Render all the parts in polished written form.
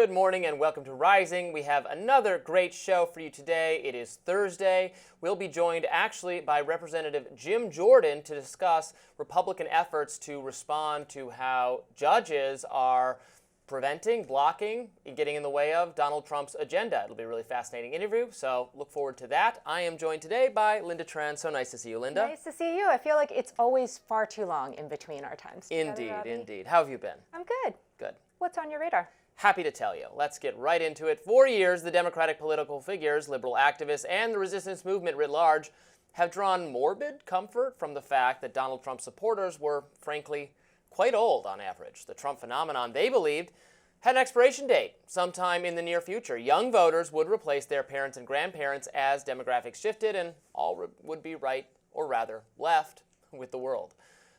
Good morning and welcome to Rising. We have another great show for you today. It is Thursday. We'll be joined actually by Representative Jim Jordan to discuss Republican efforts to respond to how judges are preventing, blocking, and getting in the way of Donald Trump's agenda. It'll be a really fascinating interview, so look forward to that. I am joined today by Linda Tran. So nice to see you, Linda. Nice to see you. I feel like it's always far too long in between our times. Indeed, indeed. How have you been? I'm good. Good. What's on your radar? Happy to tell you. Let's get right into it. For years, the Democratic political figures, liberal activists, and the resistance movement writ large have drawn morbid comfort from the fact that Donald Trump supporters were, frankly, quite old on average. The Trump phenomenon, they believed, had an expiration date sometime in the near future. Young voters would replace their parents and grandparents as demographics shifted, and all would be right, or rather left, with the world.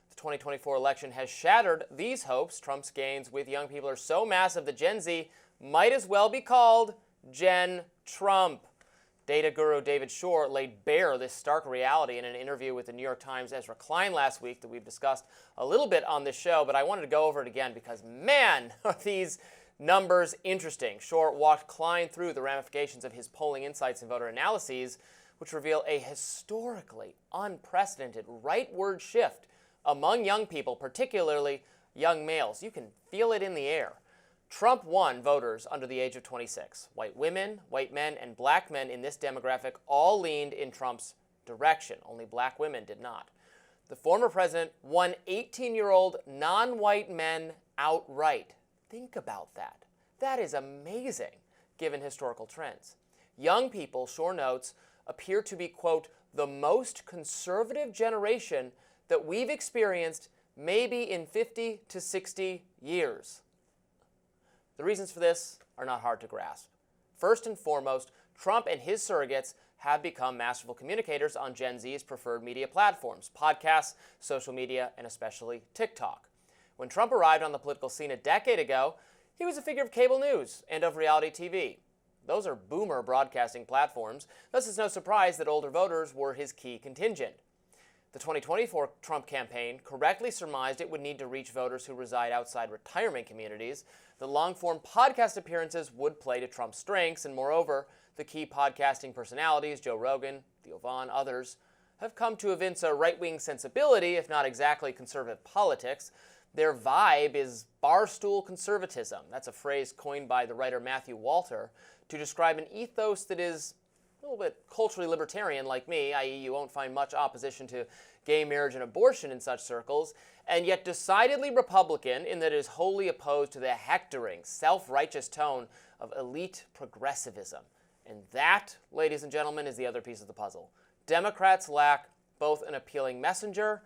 The 2024 election has shattered these hopes. Trump's gains with young people are so massive that Gen Z might as well be called Gen Trump. Data guru David Shor laid bare this stark reality in an interview with the New York Times' Ezra Klein last week that we've discussed a little bit on this show, but I wanted to go over it again because, man, are these numbers interesting. Shor walked Klein through the ramifications of his polling insights and voter analyses, which reveal a historically unprecedented rightward shift among young people, particularly young males. You can feel it in the air. Trump won voters under the age of 26. White women, white men, and black men in this demographic all leaned in Trump's direction. Only black women did not. The former president won 18-year-old non-white men outright. Think about that. That is amazing, given historical trends. Young people, Shor notes, appear to be, quote, the most conservative generation that we've experienced maybe in 50 to 60 years. The reasons for this are not hard to grasp. First and foremost, Trump and his surrogates have become masterful communicators on Gen Z's preferred media platforms, podcasts, social media, and especially TikTok. When Trump arrived on the political scene a decade ago, he was a figure of cable news and of reality TV. Those are boomer broadcasting platforms, thus it's no surprise that older voters were his key contingent. The 2024 Trump campaign correctly surmised it would need to reach voters who reside outside retirement communities. The long-form podcast appearances would play to Trump's strengths, and moreover, the key podcasting personalities, Joe Rogan, Theo Vaughn, others, have come to evince a right-wing sensibility, if not exactly conservative politics. Their vibe is barstool conservatism. That's a phrase coined by the writer Matthew Walter to describe an ethos that is a little bit culturally libertarian like me, i.e. you won't find much opposition to gay marriage and abortion in such circles, and yet decidedly Republican in that it is wholly opposed to the hectoring, self-righteous tone of elite progressivism. And that, ladies and gentlemen, is the other piece of the puzzle. Democrats lack both an appealing messenger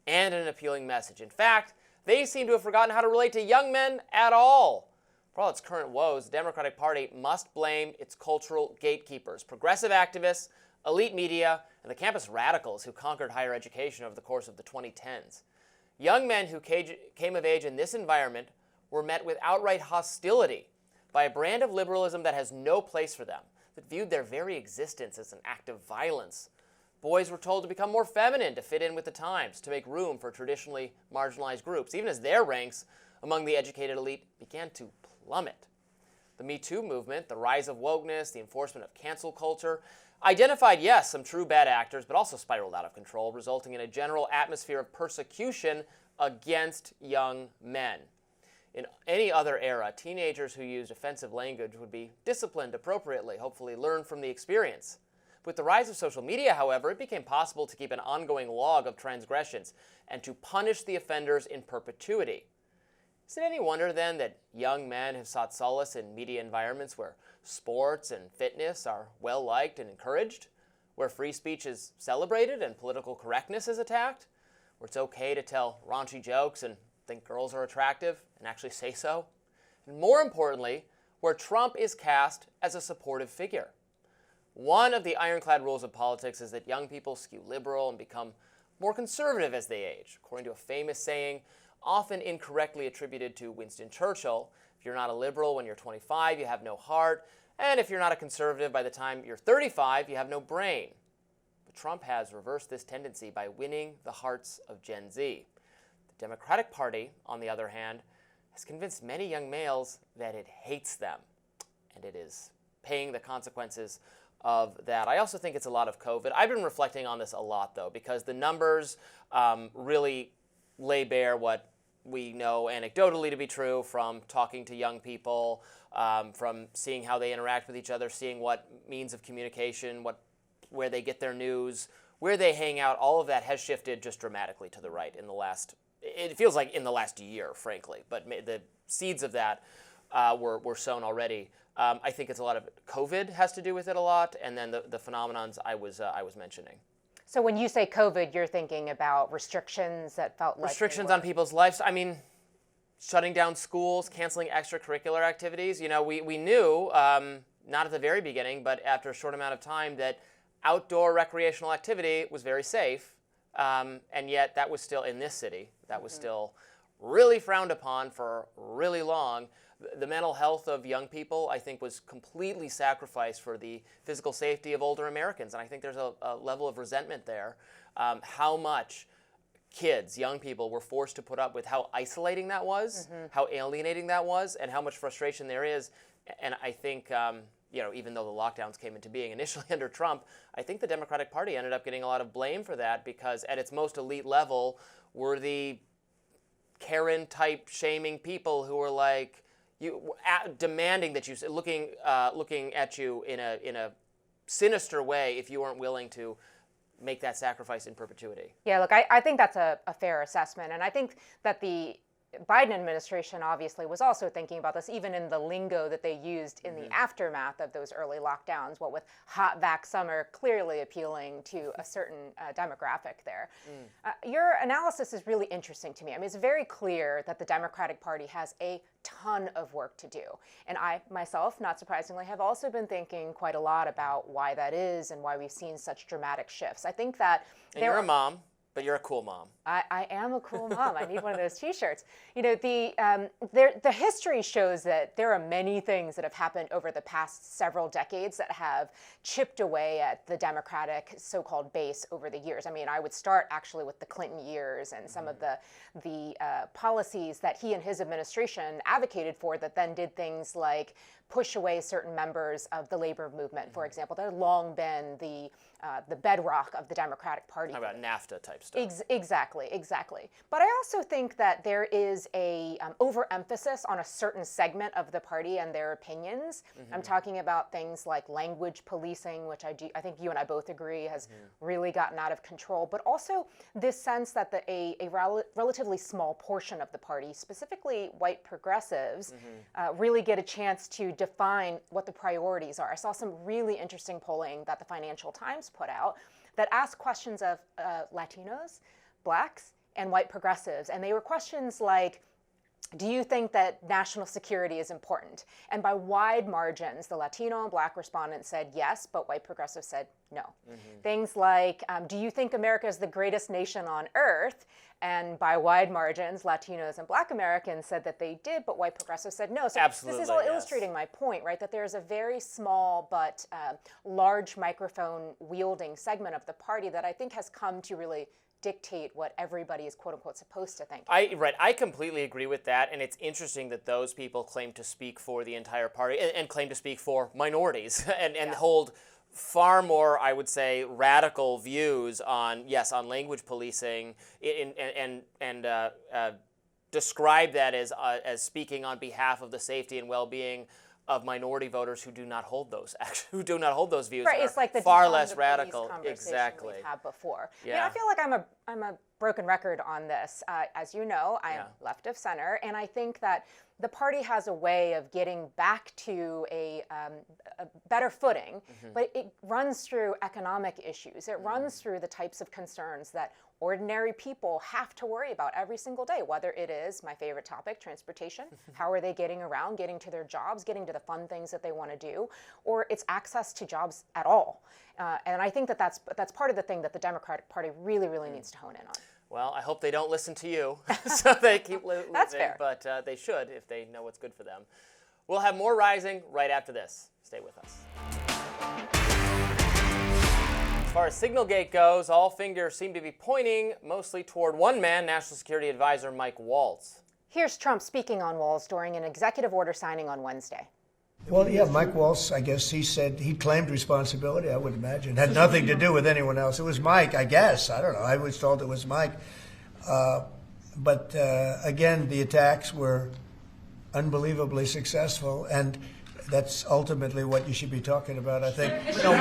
and an appealing message. In fact, they seem to have forgotten how to relate to young men at all. For all its current woes, the Democratic Party must blame its cultural gatekeepers, progressive activists, elite media, and the campus radicals who conquered higher education over the course of the 2010s. Young men who came of age in this environment were met with outright hostility by a brand of liberalism that has no place for them, that viewed their very existence as an act of violence. Boys were told to become more feminine to fit in with the times, to make room for traditionally marginalized groups, even as their ranks among the educated elite began to plummet. The Me Too movement, the rise of wokeness, the enforcement of cancel culture, identified, yes, some true bad actors, but also spiraled out of control, resulting in a general atmosphere of persecution against young men. In any other era, teenagers who used offensive language would be disciplined appropriately, hopefully learn from the experience. With the rise of social media, however, it became possible to keep an ongoing log of transgressions and to punish the offenders in perpetuity. Is it any wonder, then, that young men have sought solace in media environments where sports and fitness are well-liked and encouraged, where free speech is celebrated and political correctness is attacked, where it's okay to tell raunchy jokes and think girls are attractive and actually say so, and more importantly, where Trump is cast as a supportive figure? One of the ironclad rules of politics is that young people skew liberal and become more conservative as they age. According to a famous saying, often incorrectly attributed to Winston Churchill, if you're not a liberal when you're 25, you have no heart, and if you're not a conservative by the time you're 35, you have no brain. But Trump has reversed this tendency by winning the hearts of Gen Z. The Democratic Party, on the other hand, has convinced many young males that it hates them. and it is paying the consequences of that. I also think it's a lot of COVID. I've been reflecting on this a lot, though, because the numbers really lay bare what we know anecdotally to be true from talking to young people, from seeing how they interact with each other, seeing what means of communication, where they get their news, where they hang out. All of that has shifted just dramatically to the right in the last, it feels like in the last year, frankly, but the seeds of that were sown already. I think it's a lot of COVID has to do with it a lot, and then the phenomenons I was mentioning. So when you say COVID, you're thinking about restrictions that felt like restrictions on people's lives. I mean, shutting down schools, canceling extracurricular activities. You know, we knew, not at the very beginning, but after a short amount of time, that outdoor recreational activity was very safe, and yet that was still in this city. That was still really frowned upon for really long. The mental health of young people, I think, was completely sacrificed for the physical safety of older Americans. And I think there's a level of resentment there. How much kids, young people, were forced to put up with how isolating that was, how alienating that was, and how much frustration there is. And I think, you know, even though the lockdowns came into being initially under Trump, I think the Democratic Party ended up getting a lot of blame for that, because at its most elite level were the Karen-type shaming people who were like, demanding that you, looking at you in a sinister way if you weren't willing to make that sacrifice in perpetuity. Yeah, look, I think that's a fair assessment. And I think that the Biden administration obviously was also thinking about this, even in the lingo that they used in the aftermath of those early lockdowns, what with hot vac summer clearly appealing to a certain demographic there. Your analysis is really interesting to me. I mean, it's very clear that the Democratic Party has a ton of work to do. And I myself, not surprisingly, have also been thinking quite a lot about why that is and why we've seen such dramatic shifts. I think that you're a mom. But you're a cool mom. I am a cool mom. I need one of those T-shirts. You know, the history shows that there are many things that have happened over the past several decades that have chipped away at the Democratic so-called base over the years. I mean, I would start actually with the Clinton years and some of the policies that he and his administration advocated for that then did things like push away certain members of the labor movement, for example. They've long been the bedrock of the Democratic Party. How about NAFTA type stuff? Exactly. But I also think that there is a overemphasis on a certain segment of the party and their opinions. I'm talking about things like language policing, which I think you and I both agree has really gotten out of control. But also this sense that a relatively small portion of the party, specifically white progressives, really get a chance to define what the priorities are. I saw some really interesting polling that the Financial Times put out that asked questions of Latinos, blacks, and white progressives. And they were questions like, do you think that national security is important? And by wide margins, the Latino and black respondents said yes, but white progressives said no. Things like, do you think America is the greatest nation on earth? And by wide margins, Latinos and black Americans said that they did, but white progressives said no. So absolutely, this is all illustrating my point, right? That there's a very small but large microphone wielding segment of the party that I think has come to really dictate what everybody is quote unquote supposed to think. I completely agree with that, and it's interesting that those people claim to speak for the entire party and claim to speak for minorities and hold far more, I would say, radical views on language policing and describe that as speaking on behalf of the safety and well-being of minority voters who do not hold those views. Right, it's like the far less radical. Exactly. We've had before. Yeah. I mean, I feel like I'm a broken record on this. As you know, I am left of center, and I think that the party has a way of getting back to a better footing, but it runs through economic issues. It runs through the types of concerns that ordinary people have to worry about every single day, whether it is my favorite topic, transportation, how are they getting around, getting to their jobs, getting to the fun things that they want to do, or it's access to jobs at all. And I think that that's part of the thing that the Democratic Party really, really needs to hone in on. Well, I hope they don't listen to you, so they keep living. That's fair. But they should if they know what's good for them. We'll have more Rising right after this. Stay with us. As far as Signalgate goes, all fingers seem to be pointing mostly toward one man, National Security Advisor Mike Waltz. Here's Trump speaking on Waltz during an executive order signing on Wednesday. Well, yeah, Mike Waltz, I guess he said he claimed responsibility, I would imagine. Had nothing to do with anyone else. It was Mike, I guess. I don't know. I was told it was Mike. But again, the attacks were unbelievably successful, and that's ultimately what you should be talking about, I think. No,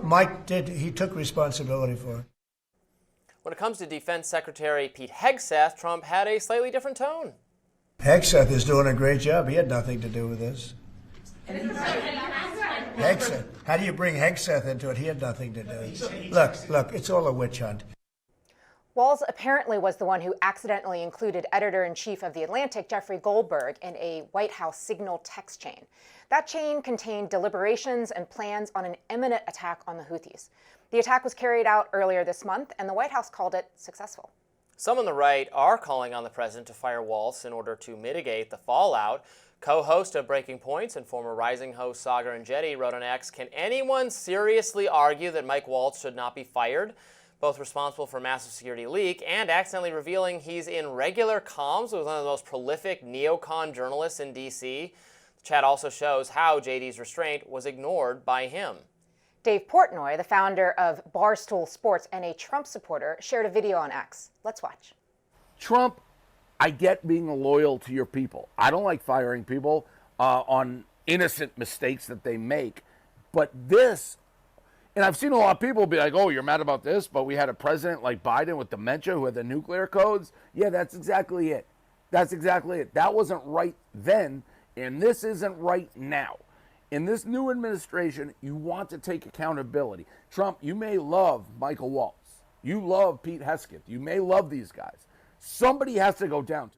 Mike he took responsibility for it. When it comes to Defense Secretary Pete Hegseth, Trump had a slightly different tone. Hegseth is doing a great job. He had nothing to do with this. Hegseth. How do you bring Hegseth into it? He had nothing to do. Look, it's all a witch hunt. Walz apparently was the one who accidentally included editor-in-chief of The Atlantic, Jeffrey Goldberg, in a White House signal text chain. That chain contained deliberations and plans on an imminent attack on the Houthis. The attack was carried out earlier this month, and the White House called it successful. Some on the right are calling on the president to fire Waltz in order to mitigate the fallout. Co-host of Breaking Points and former Rising host Sagar and Jetty wrote on X, "Can anyone seriously argue that Mike Waltz should not be fired? Both responsible for a massive security leak and accidentally revealing he's in regular comms with one of the most prolific neocon journalists in D.C. The chat also shows how JD's restraint was ignored by him." Dave Portnoy, the founder of Barstool Sports and a Trump supporter, shared a video on X. Let's watch. Trump, I get being loyal to your people. I don't like firing people on innocent mistakes that they make. But this, and I've seen a lot of people be like, oh, you're mad about this, but we had a president like Biden with dementia who had the nuclear codes. Yeah, that's exactly it. That's exactly it. That wasn't right then, and this isn't right now. In this new administration, you want to take accountability. Trump, you may love Michael Waltz. You love Pete Hegseth. You may love these guys. Somebody has to go down.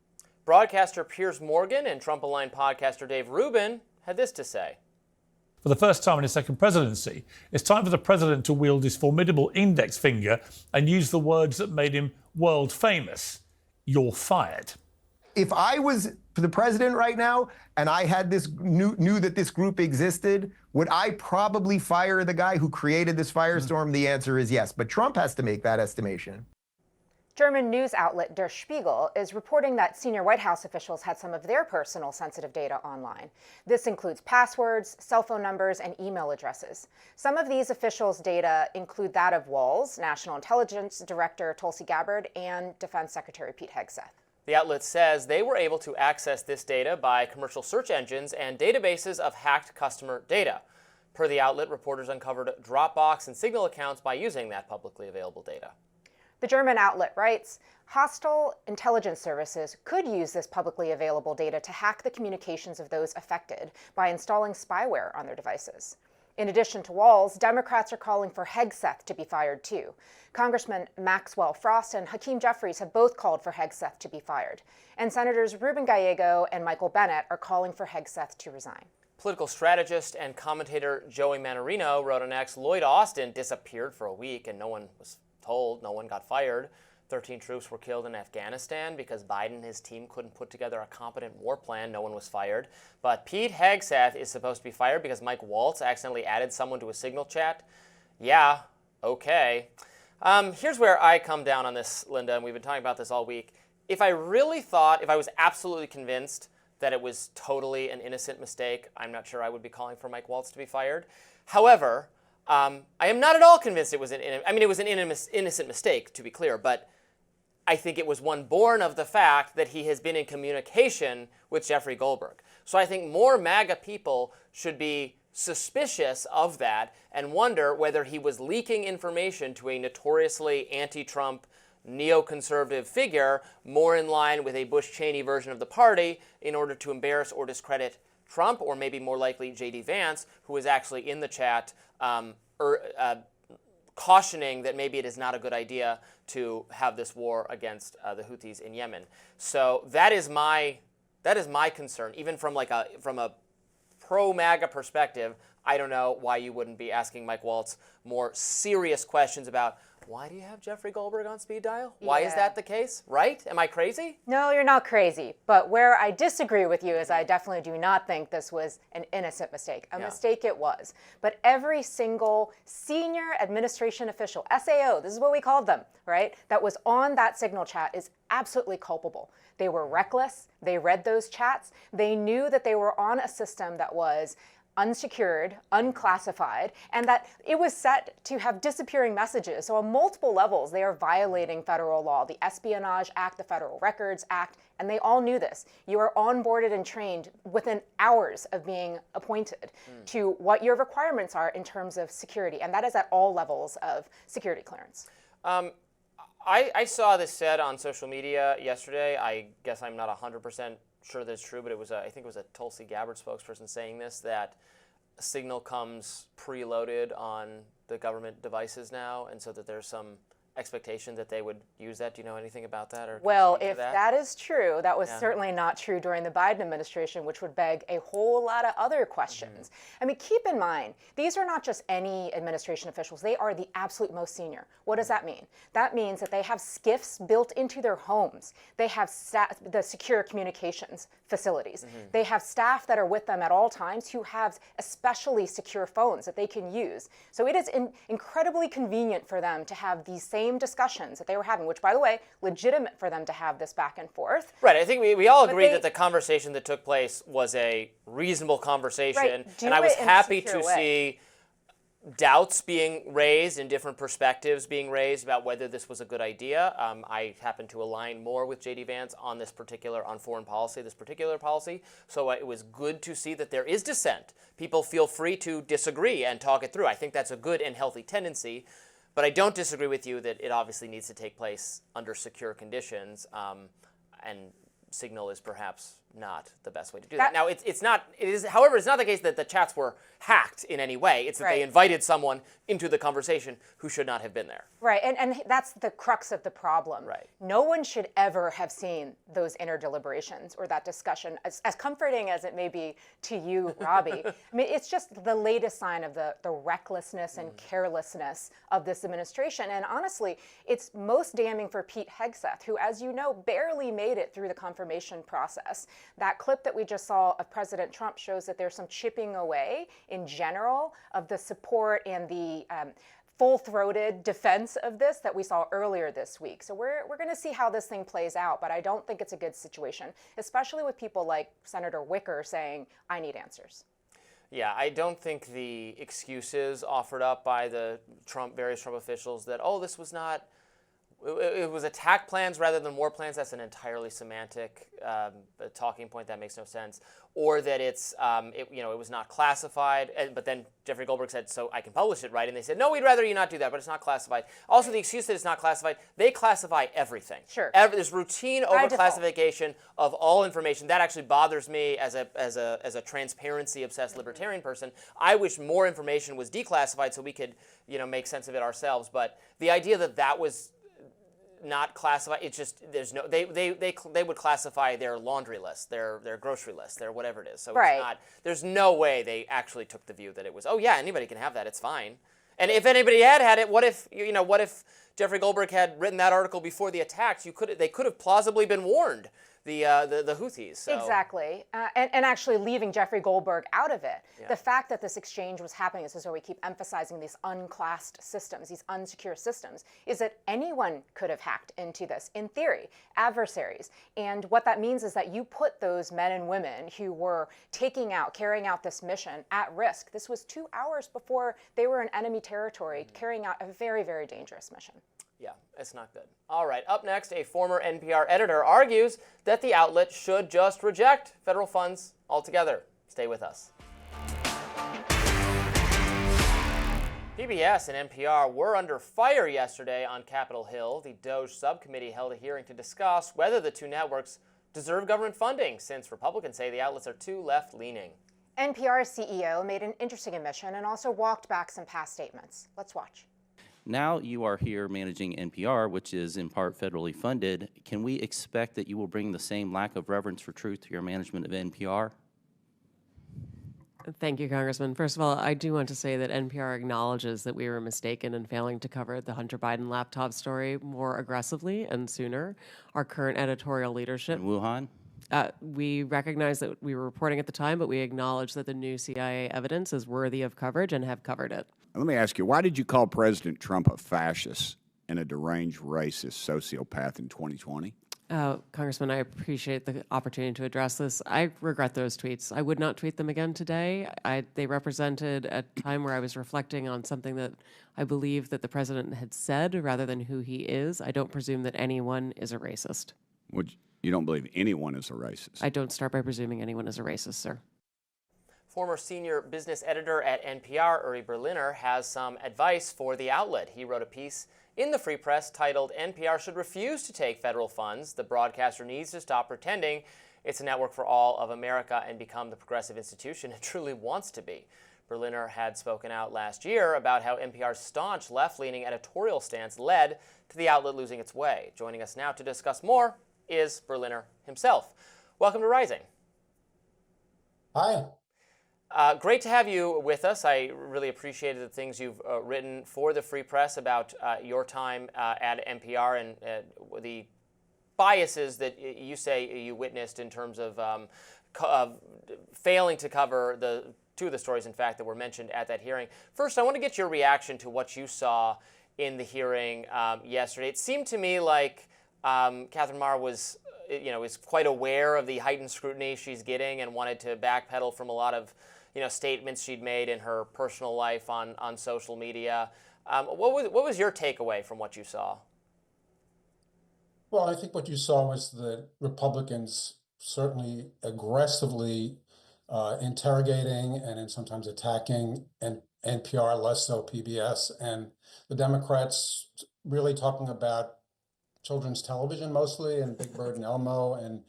Broadcaster Piers Morgan and Trump-aligned podcaster Dave Rubin had this to say. For the first time in his second presidency, it's time for the president to wield his formidable index finger and use the words that made him world famous. You're fired. If I was the president right now and I had this knew that this group existed, would I probably fire the guy who created this firestorm? The answer is yes, but Trump has to make that estimation. German news outlet Der Spiegel is reporting that senior White House officials had some of their personal sensitive data online. This includes passwords, cell phone numbers, and email addresses. Some of these officials' data include that of Walz, National Intelligence Director Tulsi Gabbard, and Defense Secretary Pete Hegseth. The outlet says they were able to access this data by commercial search engines and databases of hacked customer data. Per the outlet, reporters uncovered Dropbox and Signal accounts by using that publicly available data. The German outlet writes, hostile intelligence services could use this publicly available data to hack the communications of those affected by installing spyware on their devices. In addition to Walz, Democrats are calling for Hegseth to be fired too. Congressman Maxwell Frost and Hakeem Jeffries have both called for Hegseth to be fired. And Senators Ruben Gallego and Michael Bennet are calling for Hegseth to resign. Political strategist and commentator Joey Manarino wrote on X, Lloyd Austin disappeared for a week and no one was told, no one got fired. 13 troops were killed in Afghanistan because Biden and his team couldn't put together a competent war plan. No one was fired. But Pete Hegseth is supposed to be fired because Mike Waltz accidentally added someone to a Signal chat. Yeah, okay. Here's where I come down on this, Linda, and we've been talking about this all week. If I was absolutely convinced that it was totally an innocent mistake, I'm not sure I would be calling for Mike Waltz to be fired. However, I am not at all convinced it was it was an innocent mistake, to be clear, but I think it was one born of the fact that he has been in communication with Jeffrey Goldberg. So I think more MAGA people should be suspicious of that and wonder whether he was leaking information to a notoriously anti-Trump, neoconservative figure more in line with a Bush-Cheney version of the party in order to embarrass or discredit Trump, or maybe more likely J.D. Vance, who is actually in the chat cautioning that maybe it is not a good idea to have this war against the Houthis in Yemen. So that is my concern. Even from a pro-MAGA perspective, I don't know why you wouldn't be asking Mike Waltz more serious questions about, why do you have Jeffrey Goldberg on speed dial? Why is that the case? Right? Am I crazy? No, you're not crazy. But where I disagree with you is I definitely do not think this was an innocent mistake. A mistake it was. But every single senior administration official, SAO, this is what we called them, right, that was on that Signal chat is absolutely culpable. They were reckless. They read those chats. They knew that they were on a system that was unsecured, unclassified, and that it was set to have disappearing messages. So on multiple levels, they are violating federal law, the Espionage Act, the Federal Records Act, and they all knew this. You are onboarded and trained within hours of being appointed to what your requirements are in terms of security, and that is at all levels of security clearance. I saw this said on social media yesterday. I guess I'm not 100% sure that's true, but it was I think it was a Tulsi Gabbard spokesperson saying this, that Signal comes preloaded on the government devices now, and so that there's some expectation that they would use that. Do you know anything about that? Or well, if that is true, that was certainly not true during the Biden administration, which would beg a whole lot of other questions. I mean, keep in mind, these are not just any administration officials. They are the absolute most senior. What does that mean? That means that they have SCIFs built into their homes. They have the secure communications facilities. They have staff that are with them at all times who have especially secure phones that they can use. So it is incredibly convenient for them to have these same discussions that they were having, which, by the way, legitimate for them to have this back and forth. Right. I think we all agree that the conversation that took place was a reasonable conversation, right. And I was happy to see doubts being raised and different perspectives being raised about whether this was a good idea. I happen to align more with J.D. Vance on on foreign policy, this particular policy. So it was good to see that there is dissent. People feel free to disagree and talk it through. I think that's a good and healthy tendency. But I don't disagree with you that it obviously needs to take place under secure conditions, and Signal is perhaps not the best way to do that. Now, however, it's not the case that the chats were hacked in any way. It's that they invited someone into the conversation who should not have been there. Right, and that's the crux of the problem. Right. No one should ever have seen those inner deliberations or that discussion, as comforting as it may be to you, Robby. I mean, it's just the latest sign of the recklessness and carelessness of this administration. And honestly, it's most damning for Pete Hegseth, who, as you know, barely made it through the confirmation process. That clip that we just saw of President Trump shows that there's some chipping away in general of the support and the full-throated defense of this that we saw earlier this week. So we're going to see how this thing plays out, but I don't think it's a good situation, especially with people like Senator Wicker saying, I need answers. Yeah, I don't think the excuses offered up by the various Trump officials that, this was not, it was attack plans rather than war plans. That's an entirely semantic talking point that makes no sense. Or that it was not classified. But then Jeffrey Goldberg said, so I can publish it, right? And they said, no, we'd rather you not do that, but it's not classified. Also, the excuse that it's not classified, they classify everything. Sure. There's routine overclassification of all information. That actually bothers me as a transparency-obsessed libertarian person. I wish more information was declassified so we could, make sense of it ourselves. But the idea that was not classified, it's just they would classify their laundry list, their grocery list, their whatever it is. So it's not, there's no way they actually took the view that it was, anybody can have that, it's fine. And if anybody had it, what if Jeffrey Goldberg had written that article before the attacks? They could have plausibly been warned, the Houthis. So. Exactly, and actually leaving Jeffrey Goldberg out of it. Yeah. The fact that this exchange was happening, this is where we keep emphasizing these unclassed systems, these unsecure systems, is that anyone could have hacked into this, in theory, adversaries. And what that means is that you put those men and women who were carrying out this mission at risk. This was 2 hours before they were in enemy territory, carrying out a very, very dangerous mission. Yeah, it's not good. All right, up next, a former NPR editor argues that the outlet should just reject federal funds altogether. Stay with us. PBS and NPR were under fire yesterday on Capitol Hill. The DOJ subcommittee held a hearing to discuss whether the two networks deserve government funding, since Republicans say the outlets are too left-leaning. NPR's CEO made an interesting admission and also walked back some past statements. Let's watch. Now you are here managing NPR, which is in part federally funded. Can we expect that you will bring the same lack of reverence for truth to your management of NPR? Thank you, Congressman. First of all, I do want to say that NPR acknowledges that we were mistaken in failing to cover the Hunter Biden laptop story more aggressively and sooner. Our current editorial leadership. In Wuhan? We recognize that we were reporting at the time, but we acknowledge that the new CIA evidence is worthy of coverage and have covered it. Let me ask you, why did you call President Trump a fascist and a deranged racist sociopath in 2020? Congressman, I appreciate the opportunity to address this. I regret those tweets. I would not tweet them again today. They represented a time where I was reflecting on something that I believe that the president had said rather than who he is. I don't presume that anyone is a racist. You don't believe anyone is a racist? I don't start by presuming anyone is a racist, sir. Former senior business editor at NPR, Uri Berliner, has some advice for the outlet. He wrote a piece in the Free Press titled, "NPR should refuse to take federal funds. The broadcaster needs to stop pretending it's a network for all of America and become the progressive institution it truly wants to be." Berliner had spoken out last year about how NPR's staunch left-leaning editorial stance led to the outlet losing its way. Joining us now to discuss more is Berliner himself. Welcome to Rising. Hi. Great to have you with us. I really appreciated the things you've written for the Free Press about your time at NPR and the biases that you say you witnessed in terms of failing to cover two of the stories, in fact, that were mentioned at that hearing. First, I want to get your reaction to what you saw in the hearing yesterday. It seemed to me like Catherine Maher was quite aware of the heightened scrutiny she's getting and wanted to backpedal from a lot of statements she'd made in her personal life on social media. What was your takeaway from what you saw? Well, I think what you saw was that Republicans certainly aggressively interrogating and then sometimes attacking NPR, less so PBS, and the Democrats really talking about children's television mostly, and Big Bird and Elmo, and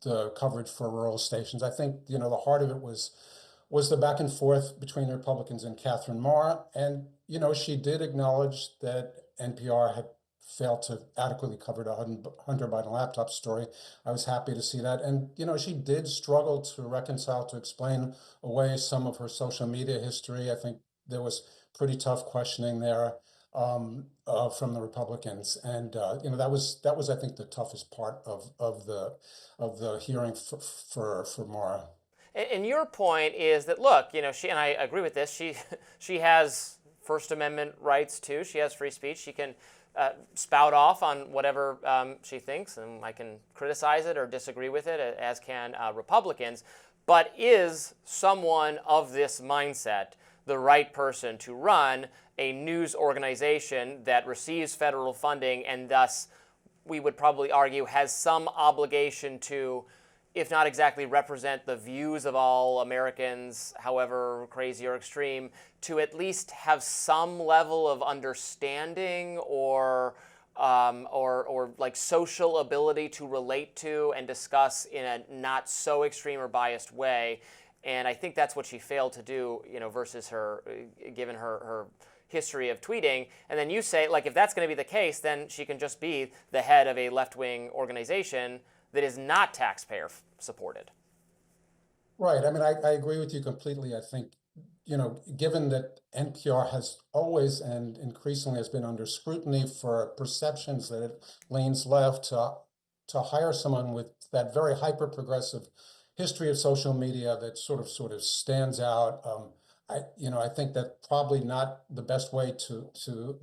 the coverage for rural stations. I think, the heart of it was the back and forth between the Republicans and Catherine Maher. And, she did acknowledge that NPR had failed to adequately cover the Hunter Biden laptop story. I was happy to see that. And, she did struggle to reconcile, to explain away some of her social media history. I think there was pretty tough questioning there from the Republicans, and that was I think the toughest part of the hearing for Maher. And your point is that, look, she, and I agree with this, she has First Amendment rights too. She has free speech. She can spout off on whatever she thinks, and I can criticize it or disagree with it, as can Republicans. But is someone of this mindset the right person to run a news organization that receives federal funding and thus, we would probably argue, has some obligation to, if not exactly represent the views of all Americans, however crazy or extreme, to at least have some level of understanding or like social ability to relate to and discuss in a not so extreme or biased way? And I think that's what she failed to do, versus her, given her history of tweeting. And then you say, like, if that's going to be the case, then she can just be the head of a left-wing organization that is not taxpayer supported. Right. I mean, I agree with you completely. I think, given that NPR has always and increasingly has been under scrutiny for perceptions that it leans left, to hire someone with that very hyper-progressive history of social media that sort of stands out. I think that's probably not the best way to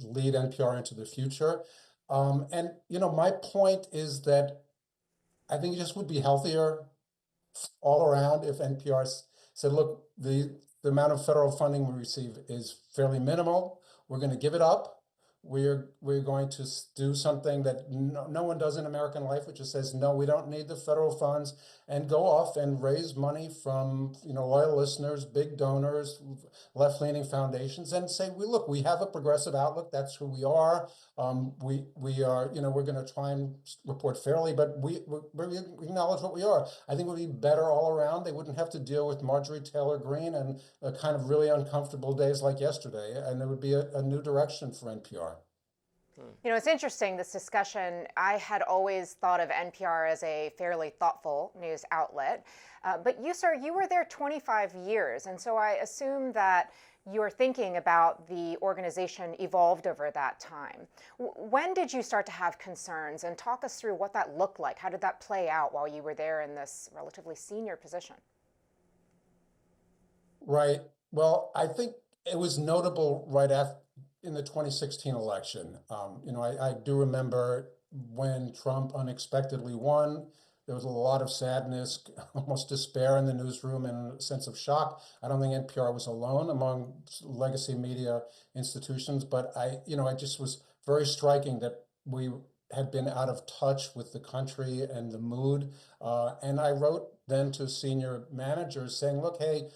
lead NPR into the future. And my point is that I think it just would be healthier all around if NPR said, look, the amount of federal funding we receive is fairly minimal. We're going to give it up. We're going to do something that no one does in American life, which just says, no, we don't need the federal funds, and go off and raise money from loyal listeners, big donors, left-leaning foundations, and say, look, we have a progressive outlook. That's who we are. We are, we're going to try and report fairly, but we acknowledge what we are. I think it would be better all around. They wouldn't have to deal with Marjorie Taylor Greene and kind of really uncomfortable days like yesterday, and it would be a new direction for NPR. You know, it's interesting, this discussion. I had always thought of NPR as a fairly thoughtful news outlet. But you, sir, you were there 25 years. And so I assume that your thinking about the organization evolved over that time. When did you start to have concerns? And talk us through what that looked like. How did that play out while you were there in this relatively senior position? Right. Well, I think it was notable right after in the 2016 election. I do remember when Trump unexpectedly won. There was a lot of sadness, almost despair in the newsroom, and a sense of shock. I don't think NPR was alone among legacy media institutions, but it just was very striking that we had been out of touch with the country and the mood. And I wrote then to senior managers saying, look, hey,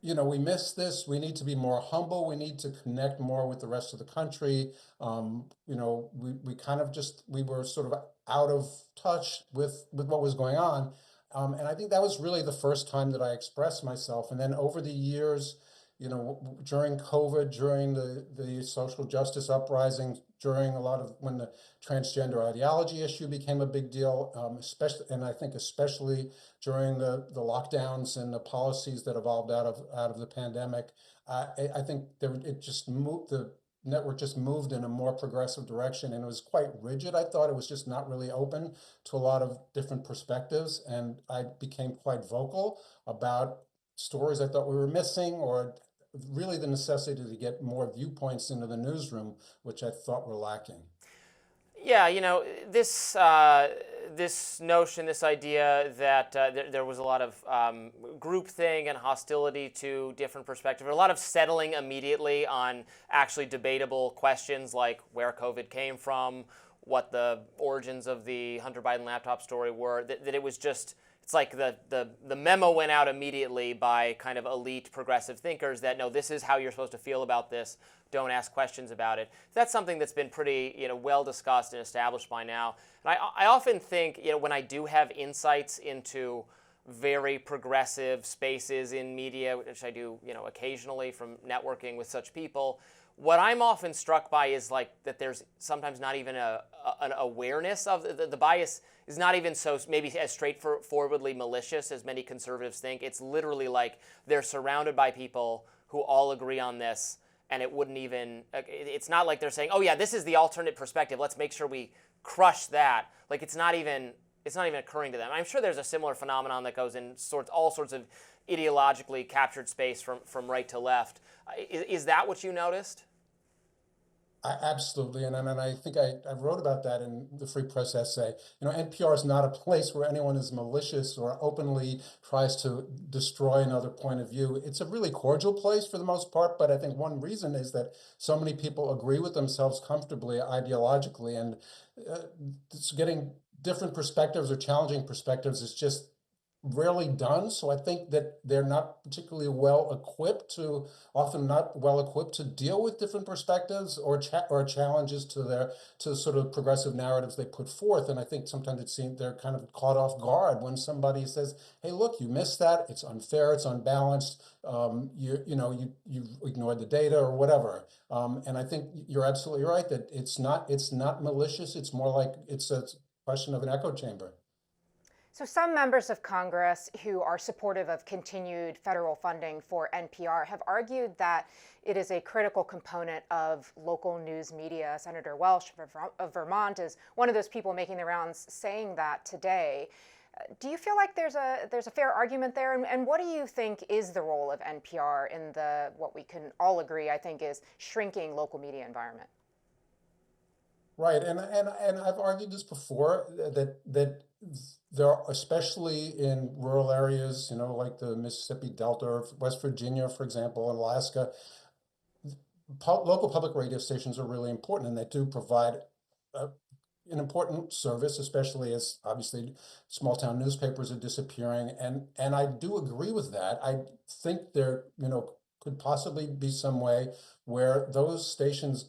we missed this. We need to be more humble. We need to connect more with the rest of the country. We were sort of out of touch with what was going on. And I think that was really the first time that I expressed myself. And then over the years, during COVID, during the social justice uprising, during a lot of when the transgender ideology issue became a big deal, especially during the lockdowns and the policies that evolved out of the pandemic, I think the network just moved in a more progressive direction, and it was quite rigid. I thought it was just not really open to a lot of different perspectives, and I became quite vocal about stories I thought we were missing, or really the necessity to get more viewpoints into the newsroom, which I thought were lacking. Yeah, this notion, this idea that there was a lot of groupthink and hostility to different perspectives, a lot of settling immediately on actually debatable questions like where COVID came from, what the origins of the Hunter Biden laptop story were, that it was just, it's like the memo went out immediately by kind of elite progressive thinkers that, no, this is how you're supposed to feel about this. Don't ask questions about it. That's something that's been pretty well discussed and established by now. And I often think when I do have insights into very progressive spaces in media, which I do occasionally from networking with such people, what I'm often struck by is like that there's sometimes not even an awareness of the bias is not even so maybe as straightforwardly malicious as many conservatives think. It's literally like they're surrounded by people who all agree on this, and it wouldn't even, it's not like they're saying, oh yeah, this is the alternate perspective, let's make sure we crush that. Like it's not even occurring to them. I'm sure there's a similar phenomenon that goes in all sorts of ideologically captured space from right to left. Is that what you noticed? Absolutely, and I think I wrote about that in the Free Press essay. NPR is not a place where anyone is malicious or openly tries to destroy another point of view. It's a really cordial place for the most part, but I think one reason is that so many people agree with themselves comfortably ideologically, and getting different perspectives or challenging perspectives is just rarely done. So I think that they're not particularly often not well equipped to deal with different perspectives or challenges to sort of progressive narratives they put forth. And I think sometimes it seems they're kind of caught off guard when somebody says, hey, look, you missed that. It's unfair. It's unbalanced. You've ignored the data or whatever. And I think you're absolutely right that it's not malicious. It's more like it's a question of an echo chamber. So some members of Congress who are supportive of continued federal funding for NPR have argued that it is a critical component of local news media. Senator Welch of Vermont is one of those people making the rounds saying that today. Do you feel like there's a fair argument there? And what do you think is the role of NPR in what we can all agree, I think, is shrinking local media environment? Right, and I've argued this before that there are, especially in rural areas, like the Mississippi Delta or West Virginia, for example, and Alaska, local public radio stations are really important, and they do provide an important service, especially as obviously small town newspapers are disappearing. And I do agree with that. I think there, could possibly be some way where those stations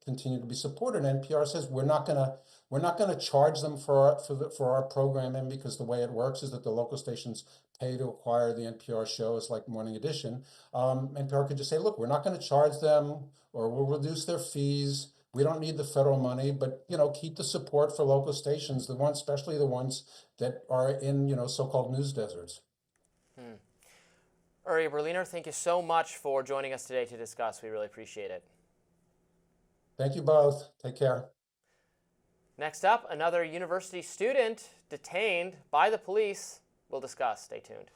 continue to be supported. And NPR says we're not going to charge them for our programming, because the way it works is that the local stations pay to acquire the NPR shows like Morning Edition. NPR could just say, look, we're not going to charge them, or we'll reduce their fees, we don't need the federal money, but, keep the support for local stations, the ones, especially the ones that are in, so-called news deserts. Uri Berliner, thank you so much for joining us today to discuss. We really appreciate it. Thank you both. Take care. Next up, another university student detained by the police. We'll discuss. Stay tuned.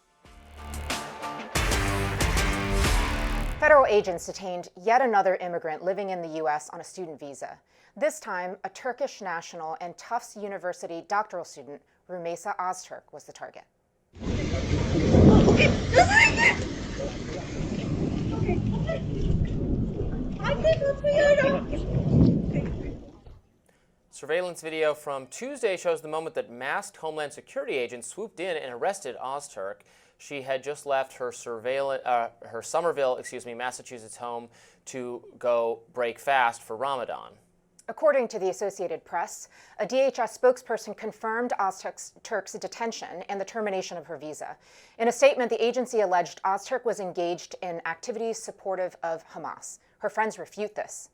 Federal agents detained yet another immigrant living in the U.S. on a student visa. This time, a Turkish national and Tufts University doctoral student, Rumeysa Ozturk, was the target. Surveillance video from Tuesday shows the moment that masked Homeland Security agents swooped in and arrested Ozturk. She had just left her Somerville, Massachusetts home to go break fast for Ramadan. According to the Associated Press, a DHS spokesperson confirmed Ozturk's detention and the termination of her visa. In a statement, the agency alleged Ozturk was engaged in activities supportive of Hamas. Her friends refute this.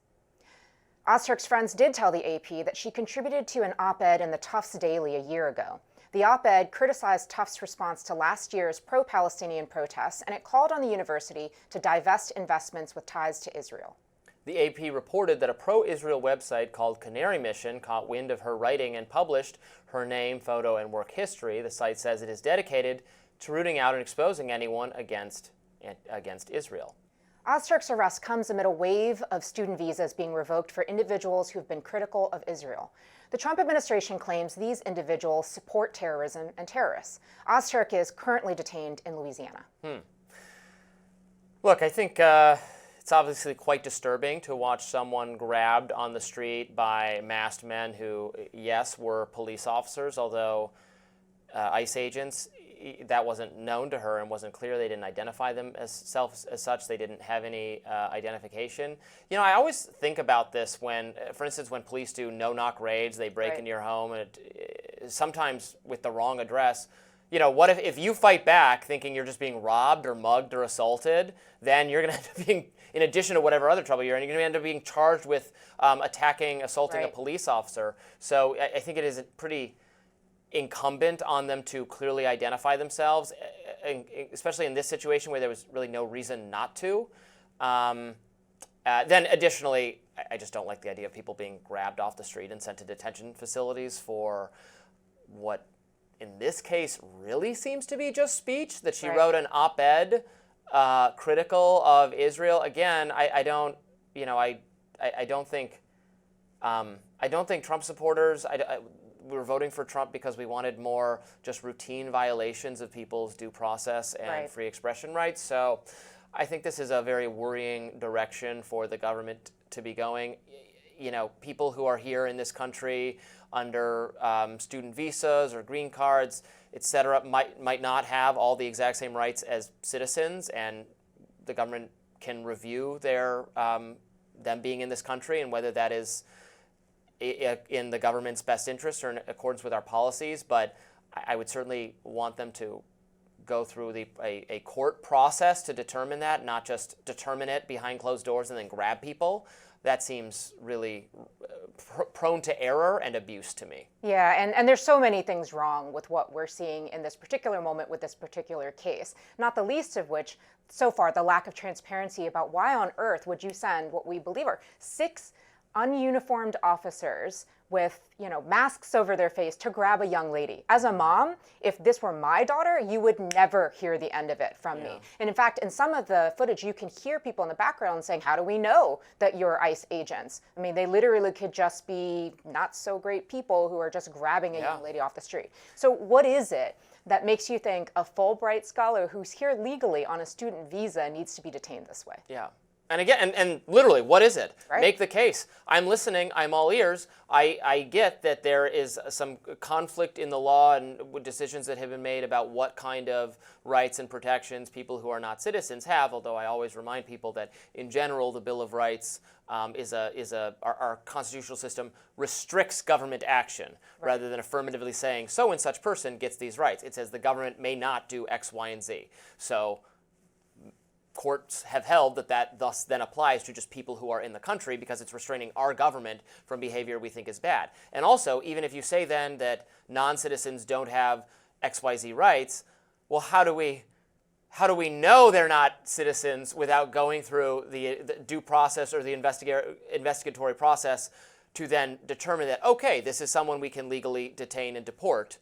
Ozturk's friends did tell the AP that she contributed to an op-ed in the Tufts Daily a year ago. The op-ed criticized Tufts' response to last year's pro-Palestinian protests, and it called on the university to divest investments with ties to Israel. The AP reported that a pro-Israel website called Canary Mission caught wind of her writing and published her name, photo, and work history. The site says it is dedicated to rooting out and exposing anyone against Israel. Ozturk's arrest comes amid a wave of student visas being revoked for individuals who have been critical of Israel. The Trump administration claims these individuals support terrorism and terrorists. Ozturk is currently detained in Louisiana. Look, I think it's obviously quite disturbing to watch someone grabbed on the street by masked men who, yes, were police officers, although ICE agents. That wasn't known to her and wasn't clear. They didn't identify them as such. They didn't have any identification. I always think about this when, for instance, when police do no-knock raids, they break into your home, and sometimes with the wrong address. What if you fight back thinking you're just being robbed or mugged or assaulted, then you're going to end up being, in addition to whatever other trouble you're in, you're going to end up being charged with assaulting a police officer. So I think it is pretty incumbent on them to clearly identify themselves, especially in this situation where there was really no reason not to. Then additionally, I just don't like the idea of people being grabbed off the street and sent to detention facilities for what, in this case, really seems to be just speech, that she wrote an op-ed critical of Israel. Again, I don't think Trump supporters, we were voting for Trump because we wanted more just routine violations of people's due process and free expression rights. So I think this is a very worrying direction for the government to be going. People who are here in this country under student visas or green cards, et cetera, might not have all the exact same rights as citizens, and the government can review them being in this country and whether that is in the government's best interest or in accordance with our policies. But I would certainly want them to go through a court process to determine that, not just determine it behind closed doors and then grab people. That seems really prone to error and abuse to me. Yeah, and there's so many things wrong with what we're seeing in this particular moment with this particular case, not the least of which, so far, the lack of transparency about why on earth would you send what we believe are 6 ununiformed officers with, masks over their face to grab a young lady. As a mom, if this were my daughter, you would never hear the end of it from me. And in fact, in some of the footage, you can hear people in the background saying, how do we know that you're ICE agents? I mean, they literally could just be not so great people who are just grabbing a young lady off the street. So what is it that makes you think a Fulbright scholar who's here legally on a student visa needs to be detained this way? Yeah. And again, and literally, what is it? Right. Make the case. I'm listening. I'm all ears. I get that there is some conflict in the law and decisions that have been made about what kind of rights and protections people who are not citizens have, although I always remind people that, in general, the Bill of Rights our constitutional system restricts government action rather than affirmatively saying, so and such person gets these rights. It says the government may not do X, Y, and Z. So courts have held that thus then applies to just people who are in the country because it's restraining our government from behavior we think is bad. And also, even if you say then that non-citizens don't have XYZ rights, well, how do we know they're not citizens without going through the due process or the investigatory process to then determine that, okay, this is someone we can legally detain and deport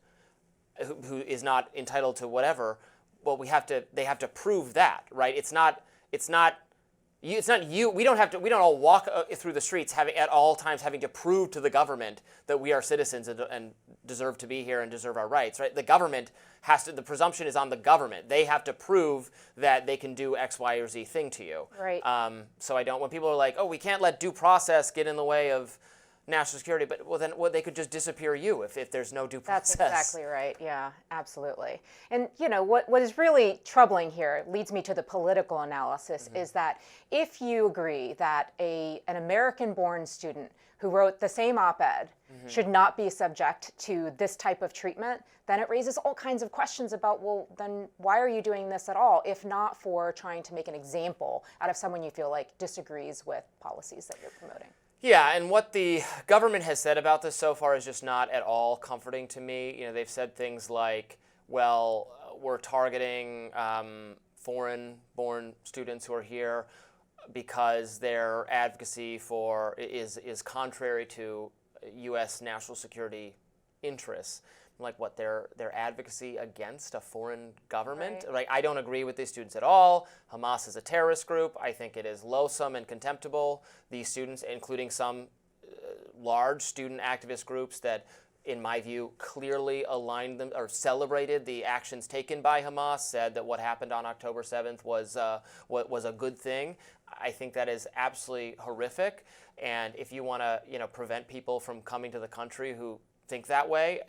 who is not entitled to whatever? Well, they have to prove that, right? It's not you. We don't all walk through the streets at all times having to prove to the government that we are citizens and deserve to be here and deserve our rights, right? The government has to, the presumption is on the government. They have to prove that they can do X, Y, or Z thing to you. Right. So when people are like, oh, we can't let due process get in the way of national security, but then they could just disappear you if there's no due process. That's exactly right. Yeah, absolutely. And what is really troubling here leads me to the political analysis is that if you agree that an American-born student who wrote the same op-ed should not be subject to this type of treatment, then it raises all kinds of questions about, well, then why are you doing this at all, if not for trying to make an example out of someone you feel like disagrees with policies that you're promoting? Yeah, and what the government has said about this so far is just not at all comforting to me. They've said things like, well, we're targeting foreign-born students who are here because their advocacy is contrary to U.S. national security interests. Like what, their advocacy against a foreign government? Right. Like, I don't agree with these students at all. Hamas is a terrorist group. I think it is loathsome and contemptible. These students, including some large student activist groups that, in my view, clearly aligned them or celebrated the actions taken by Hamas, said that what happened on October 7th was a good thing. I think that is absolutely horrific. And if you want to, prevent people from coming to the country who think that way,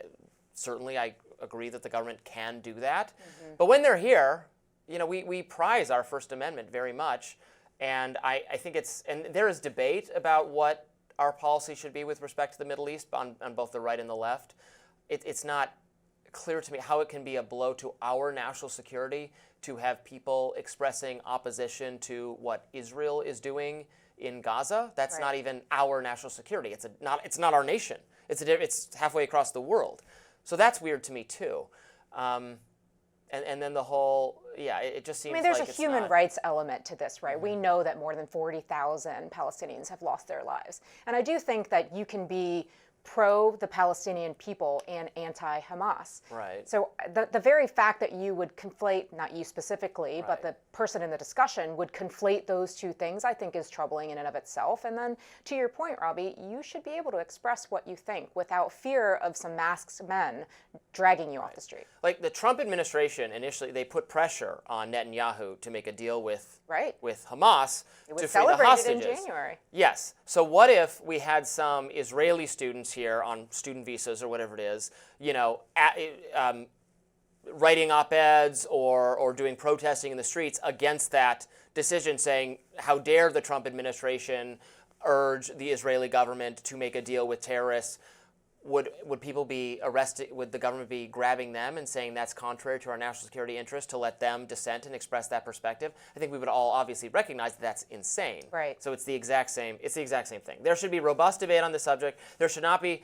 certainly I agree that the government can do that. But when they're here, we prize our First Amendment very much. And I think and there is debate about what our policy should be with respect to the Middle East on both the right and the left. It's not clear to me how it can be a blow to our national security to have people expressing opposition to what Israel is doing in Gaza. That's not even our national security. It's not our nation. It's halfway across the world. So that's weird to me too. And then the whole, it just seems like there's a human rights element to this, right? We know that more than 40,000 Palestinians have lost their lives. And I do think that you can be pro the Palestinian people and anti-Hamas. Right. So the very fact that you would conflate, not you specifically, but the person in the discussion would conflate those two things, I think is troubling in and of itself. And then to your point, Robby, you should be able to express what you think without fear of some masked men dragging you off the street. Like the Trump administration, initially, they put pressure on Netanyahu to make a deal with Hamas to free the hostages. In January. Yes. So what if we had some Israeli students here on student visas or whatever it is, writing op-eds or doing protesting in the streets against that decision, saying, how dare the Trump administration urge the Israeli government to make a deal with terrorists? Would people be arrested? Would the government be grabbing them and saying that's contrary to our national security interest to let them dissent and express that perspective? I think we would all obviously recognize that that's insane. Right. So it's the exact same thing. There should be robust debate on the subject. There should not be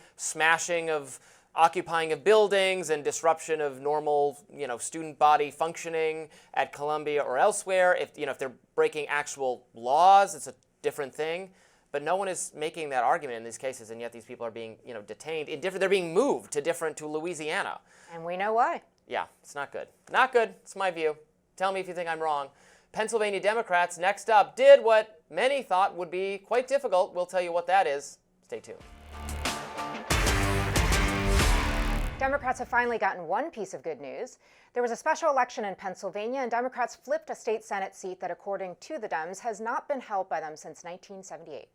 occupying of buildings and disruption of normal, student body functioning at Columbia or elsewhere. If they're breaking actual laws, it's a different thing. But no one is making that argument in these cases, and yet these people are being, detained. They're being moved to Louisiana. And we know why. Yeah, it's not good. Not good. It's my view. Tell me if you think I'm wrong. Pennsylvania Democrats, next up, did what many thought would be quite difficult. We'll tell you what that is. Stay tuned. Democrats have finally gotten one piece of good news. There was a special election in Pennsylvania, and Democrats flipped a state Senate seat that, according to the Dems, has not been held by them since 1978.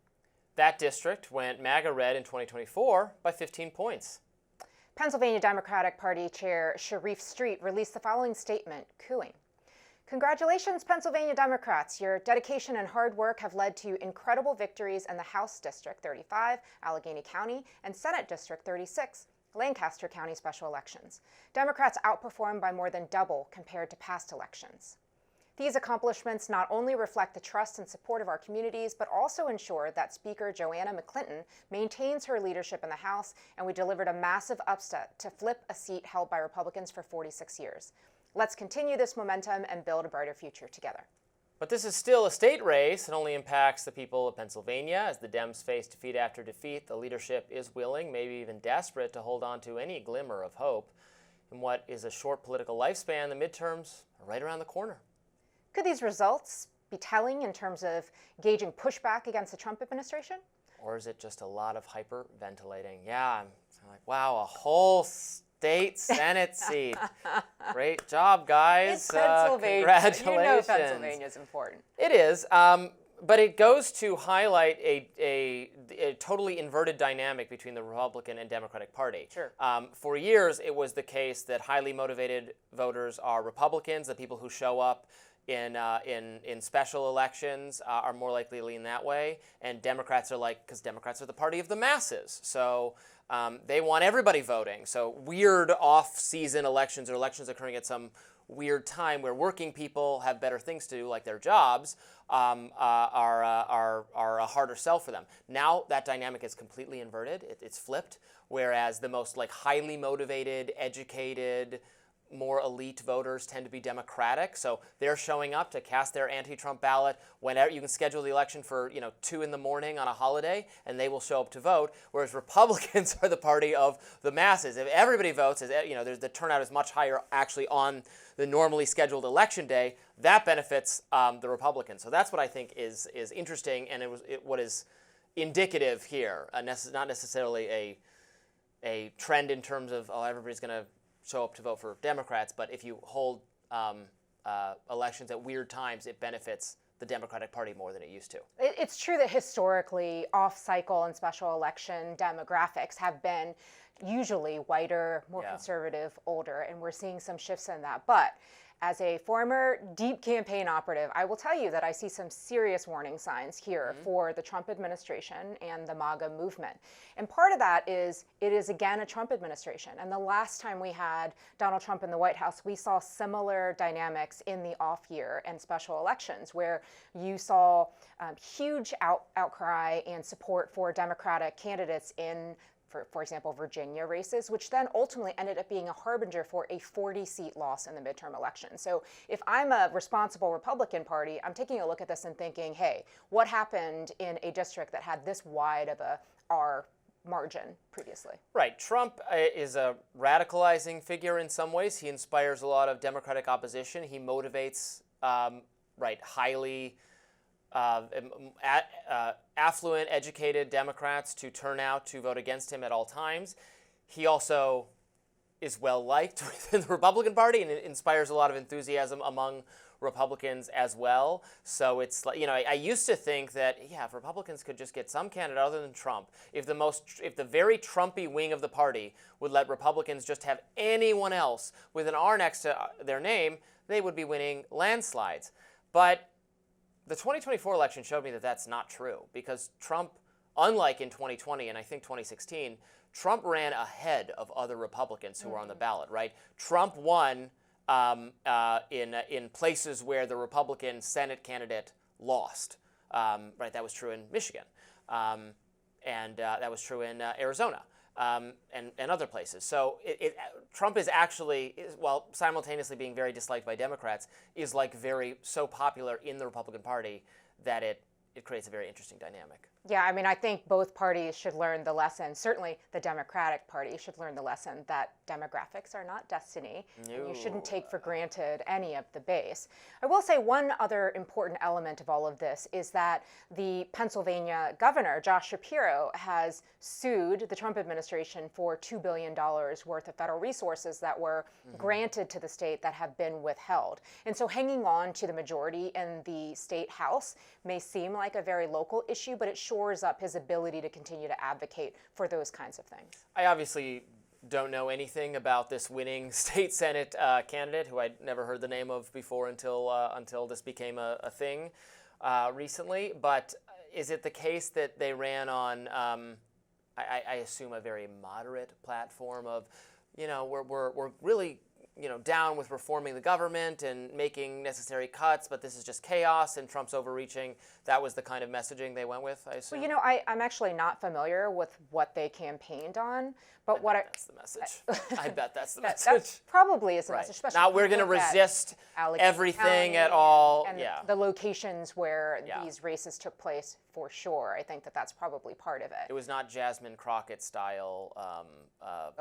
That district went MAGA red in 2024 by 15 points. Pennsylvania Democratic Party Chair Sharif Street released the following statement, cooing. Congratulations, Pennsylvania Democrats. Your dedication and hard work have led to incredible victories in the House District 35, Allegheny County, and Senate District 36, Lancaster County special elections. Democrats outperformed by more than double compared to past elections. These accomplishments not only reflect the trust and support of our communities, but also ensure that Speaker Joanna McClinton maintains her leadership in the House, and we delivered a massive upset to flip a seat held by Republicans for 46 years. Let's continue this momentum and build a brighter future together. But this is still a state race. It only impacts the people of Pennsylvania. As the Dems face defeat after defeat, the leadership is willing, maybe even desperate, to hold on to any glimmer of hope. In what is a short political lifespan, the midterms are right around the corner. Could these results be telling in terms of gauging pushback against the Trump administration? Or is it just a lot of hyperventilating? Yeah, I'm like, wow, a whole state Senate seat. Great job, guys. It's Pennsylvania. Congratulations. You know Pennsylvania is important. It is, but it goes to highlight a totally inverted dynamic between the Republican and Democratic Party. Sure. For years, it was the case that highly motivated voters are Republicans. The people who show up in special elections are more likely to lean that way, and Democrats are because Democrats are the party of the masses, so they want everybody voting. So weird off-season elections or elections occurring at some weird time where working people have better things to do, like their jobs, are a harder sell for them. Now that dynamic is completely inverted. It's flipped, whereas the most highly motivated, educated, more elite voters tend to be Democratic, so they're showing up to cast their anti-Trump ballot whenever. You can schedule the election for 2 in the morning on a holiday, and they will show up to vote. Whereas Republicans are the party of the masses. If everybody votes, the turnout is much higher actually on the normally scheduled election day. That benefits the Republicans. So that's what I think is interesting, and what is indicative here. Not necessarily a trend in terms of everybody's going to show up to vote for Democrats, but if you hold elections at weird times, it benefits the Democratic Party more than it used to. It's true that historically, off-cycle and special election demographics have been usually whiter, more conservative, older, and we're seeing some shifts in that. But as a former deep campaign operative, I will tell you that I see some serious warning signs here for the Trump administration and the MAGA movement. And part of that is it is again a Trump administration. And the last time we had Donald Trump in the White House, we saw similar dynamics in the off year and special elections, where you saw huge outcry and support for Democratic candidates in, for example, Virginia races, which then ultimately ended up being a harbinger for a 40-seat loss in the midterm election. So if I'm a responsible Republican Party, I'm taking a look at this and thinking, hey, what happened in a district that had this wide of a R margin previously? Right. Trump is a radicalizing figure in some ways. He inspires a lot of Democratic opposition. He motivates highly affluent, educated Democrats to turn out to vote against him at all times. He also is well liked within the Republican Party and inspires a lot of enthusiasm among Republicans as well. So it's I used to think that if Republicans could just get some candidate other than Trump, if the very Trumpy wing of the party would let Republicans just have anyone else with an R next to their name, they would be winning landslides. But the 2024 election showed me that that's not true, because Trump, unlike in 2020 and I think 2016, Trump ran ahead of other Republicans who were on the ballot, right? Trump won in places where the Republican Senate candidate lost, right? That was true in Michigan, and that was true in Arizona. And other places. So Trump is actually, while simultaneously being very disliked by Democrats, is so popular in the Republican Party that it creates a very interesting dynamic. Yeah, I mean, I think both parties should learn the lesson. Certainly the Democratic Party should learn the lesson that demographics are not destiny. No. And you shouldn't take for granted any of the base. I will say one other important element of all of this is that the Pennsylvania governor, Josh Shapiro, has sued the Trump administration for $2 billion worth of federal resources that were granted to the state that have been withheld. And so hanging on to the majority in the state house may seem like a very local issue, but it shores up his ability to continue to advocate for those kinds of things. I obviously don't know anything about this winning state Senate candidate, who I'd never heard the name of before until this became a thing recently. But is it the case that they ran on, I assume, a very moderate platform of, we're really down with reforming the government and making necessary cuts, but this is just chaos and Trump's overreaching. That was the kind of messaging they went with, I assume. Well, I'm actually not familiar with what they campaigned on, but that's the message. I bet that's the message. That probably is the Right. message. Especially Now if we're you going to look at resist Allegheny everything County at all. and Yeah. the locations where these races took place, for sure. I think that's probably part of it. It was not Jasmine Crockett style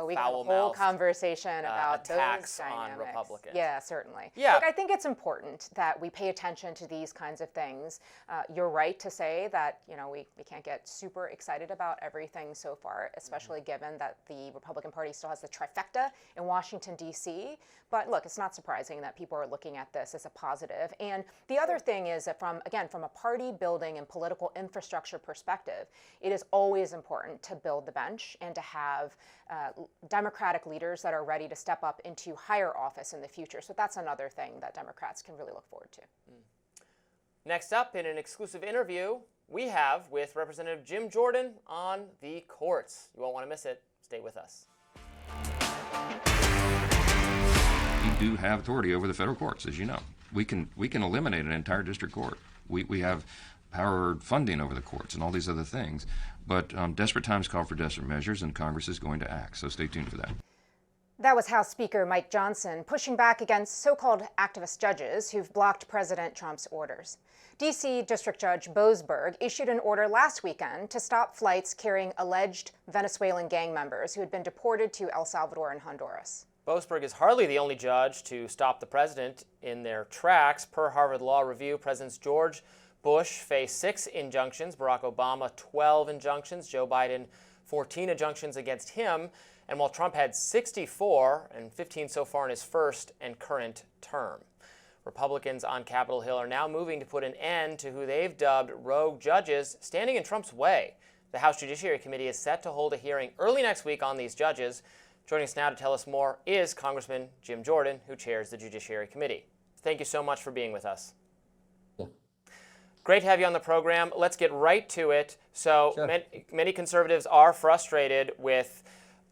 We got a whole foul-mouthed conversation about attacks those on dynamics. Republicans. Yeah, certainly. Yeah. Look, I think it's important that we pay attention to these kinds of things. You're right to say that we can't get super excited about everything so far, especially given that the Republican Party still has the trifecta in Washington, D.C. But look, it's not surprising that people are looking at this as a positive. And the other thing is that from a party building and political infrastructure perspective, it is always important to build the bench and to have Democratic leaders that are ready to step up into higher office in the future. So that's another thing that Democrats can really look forward to. Next up, in an exclusive interview, we have with Representative Jim Jordan on the courts. You won't want to miss it. Stay with us. We do have authority over the federal courts, as you know. We can eliminate an entire district court. We have power funding over the courts and all these other things. But desperate times call for desperate measures, and Congress is going to act. So stay tuned for that. That was House Speaker Mike Johnson pushing back against so-called activist judges who've blocked President Trump's orders. D.C. District Judge Boasberg issued an order last weekend to stop flights carrying alleged Venezuelan gang members who had been deported to El Salvador and Honduras. Boasberg is hardly the only judge to stop the president in their tracks. Per Harvard Law Review, Presidents George Bush faced 6 injunctions, Barack Obama 12 injunctions, Joe Biden 14 injunctions against him. And while Trump had 64 and 15 so far in his first and current term. Republicans on Capitol Hill are now moving to put an end to who they've dubbed rogue judges standing in Trump's way. The House Judiciary Committee is set to hold a hearing early next week on these judges. Joining us now to tell us more is Congressman Jim Jordan, who chairs the Judiciary Committee. Thank you so much for being with us. Yeah. Great to have you on the program. Let's get right to it. So Sure. many conservatives are frustrated with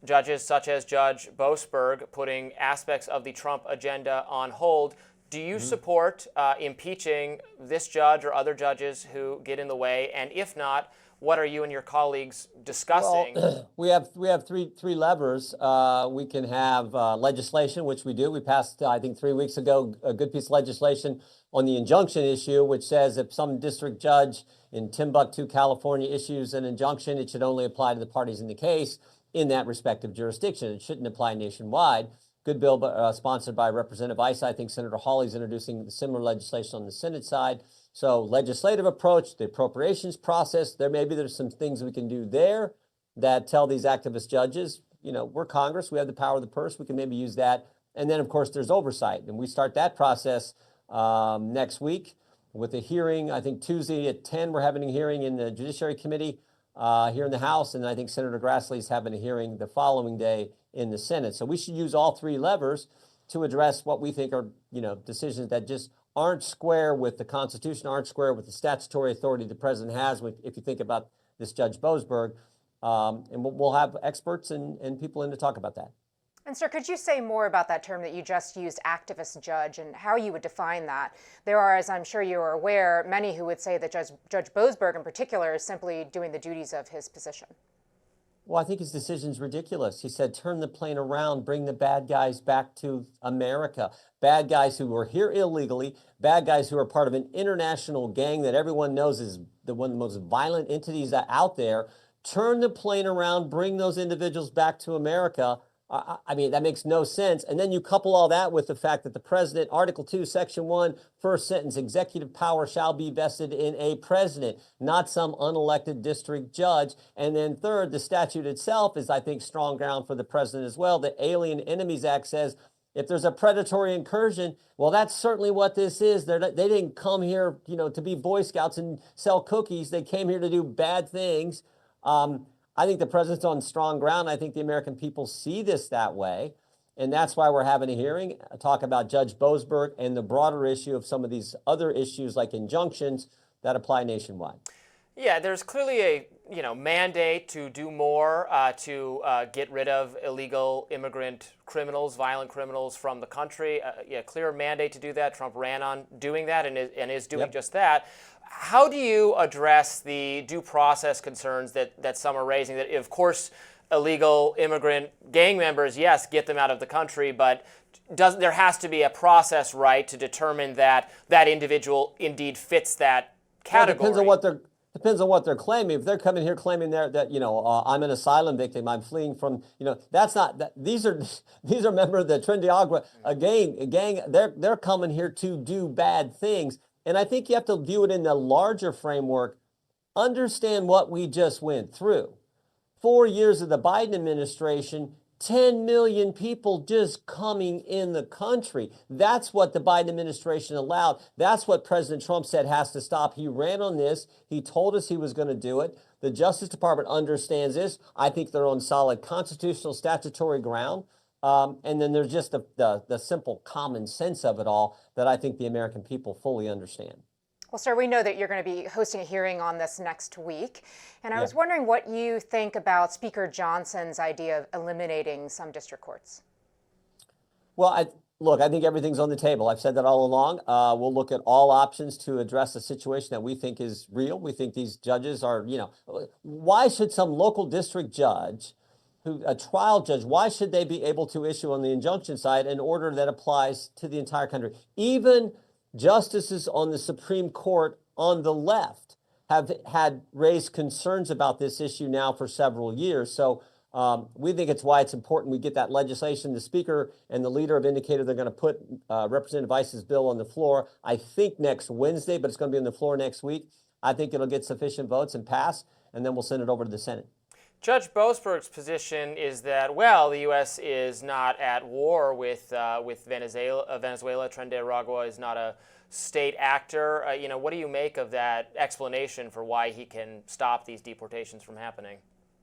judges such as Judge Boasberg putting aspects of the Trump agenda on hold. Do you support impeaching this judge or other judges who get in the way? And if not, what are you and your colleagues discussing? Well, we have three levers. We can have legislation, which we do. We passed, I think, 3 weeks ago, a good piece of legislation on the injunction issue, which says if some district judge in Timbuktu, California, issues an injunction, it should only apply to the parties in the case in that respective jurisdiction. It shouldn't apply nationwide. Good bill sponsored by Representative Issa. I think Senator Hawley's introducing similar legislation on the Senate side. So legislative approach, the appropriations process, there's some things we can do there that tell these activist judges, we're Congress, we have the power of the purse, we can maybe use that. And then, of course, there's oversight. And we start that process next week with a hearing. I think Tuesday at 10, we're having a hearing in the Judiciary Committee here in the House. And I think Senator Grassley's having a hearing the following day in the Senate. So we should use all 3 levers to address what we think are, decisions that just aren't square with the Constitution, aren't square with the statutory authority the president has, if you think about this Judge Boasberg. And we'll have experts and people in to talk about that. And sir, could you say more about that term that you just used, activist judge, and how you would define that? There are, as I'm sure you are aware, many who would say that Judge Boasberg in particular is simply doing the duties of his position. Well, I think his decision's ridiculous. He said, turn the plane around, bring the bad guys back to America. Bad guys who are here illegally, bad guys who are part of an international gang that everyone knows is one of the most violent entities out there. Turn the plane around, bring those individuals back to America. I mean, that makes no sense. And then you couple all that with the fact that the president, Article 2, Section 1, first sentence, executive power shall be vested in a president, not some unelected district judge. And then third, the statute itself is, I think, strong ground for the president as well. The Alien Enemies Act says if there's a predatory incursion, well, that's certainly what this is. They didn't come here, to be Boy Scouts and sell cookies. They came here to do bad things. I think the president's on strong ground. I think the American people see this that way. And that's why we're having a hearing, talk about Judge Boasberg and the broader issue of some of these other issues like injunctions that apply nationwide. Yeah, there's clearly a mandate to do more to get rid of illegal immigrant criminals, violent criminals from the country. Clear mandate to do that. Trump ran on doing that and is doing just that. How do you address the due process concerns that some are raising? That, of course, illegal immigrant gang members, yes, get them out of the country, but there has to be a process, right, to determine that that individual indeed fits that category. Well, depends on what they're claiming. If they're coming here claiming that I'm an asylum victim, I'm fleeing from, that's not that. These are members of the Trinidad gang. They're coming here to do bad things, and I think you have to view it in the larger framework. Understand what we just went through. 4 years of the Biden administration, 10 million people just coming in the country. That's what the Biden administration allowed. That's what President Trump said has to stop. He ran on this. He told us he was going to do it. The Justice Department understands this. I think they're on solid constitutional statutory ground. And then there's just the simple common sense of it all that I think the American people fully understand. Well, sir, we know that you're going to be hosting a hearing on this next week. And I was wondering what you think about Speaker Johnson's idea of eliminating some district courts. Well, I think everything's on the table. I've said that all along. We'll look at all options to address a situation that we think is real. We think these judges are, why should some local district judge, a trial judge, why should they be able to issue on the injunction side an order that applies to the entire country? Even justices on the Supreme Court on the left have had raised concerns about this issue now for several years. So we think it's why it's important we get that legislation. The Speaker and the leader have indicated they're going to put Representative Vice's bill on the floor, I think next Wednesday, but it's going to be on the floor next week. I think it'll get sufficient votes and pass, and then we'll send it over to the Senate. Judge Boasberg's position is that, well, the U.S. is not at war with Venezuela. Trinidad is not a state actor. What do you make of that explanation for why he can stop these deportations from happening?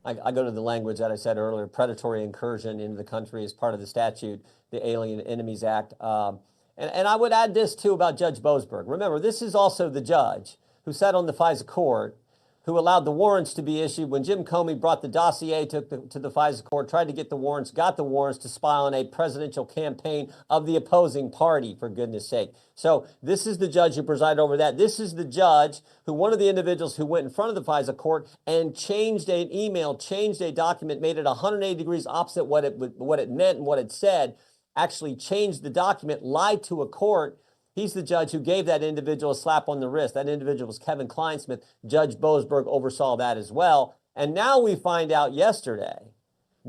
I go to the language that I said earlier. Predatory incursion into the country is part of the statute, the Alien Enemies Act. And I would add this, too, about Judge Boasberg. Remember, this is also the judge who sat on the FISA court, who allowed the warrants to be issued when Jim Comey brought the dossier to the FISA court, tried to get the warrants, got the warrants to spy on a presidential campaign of the opposing party, for goodness sake. So this is the judge who presided over that. This is the judge who, one of the individuals who went in front of the FISA court and changed an email, changed a document, made it 180 degrees opposite what it meant and what it said, actually changed the document, lied to a court. He's the judge who gave that individual a slap on the wrist. That individual was Kevin Kleinsmith. Judge Boasberg oversaw that as well. And now we find out yesterday,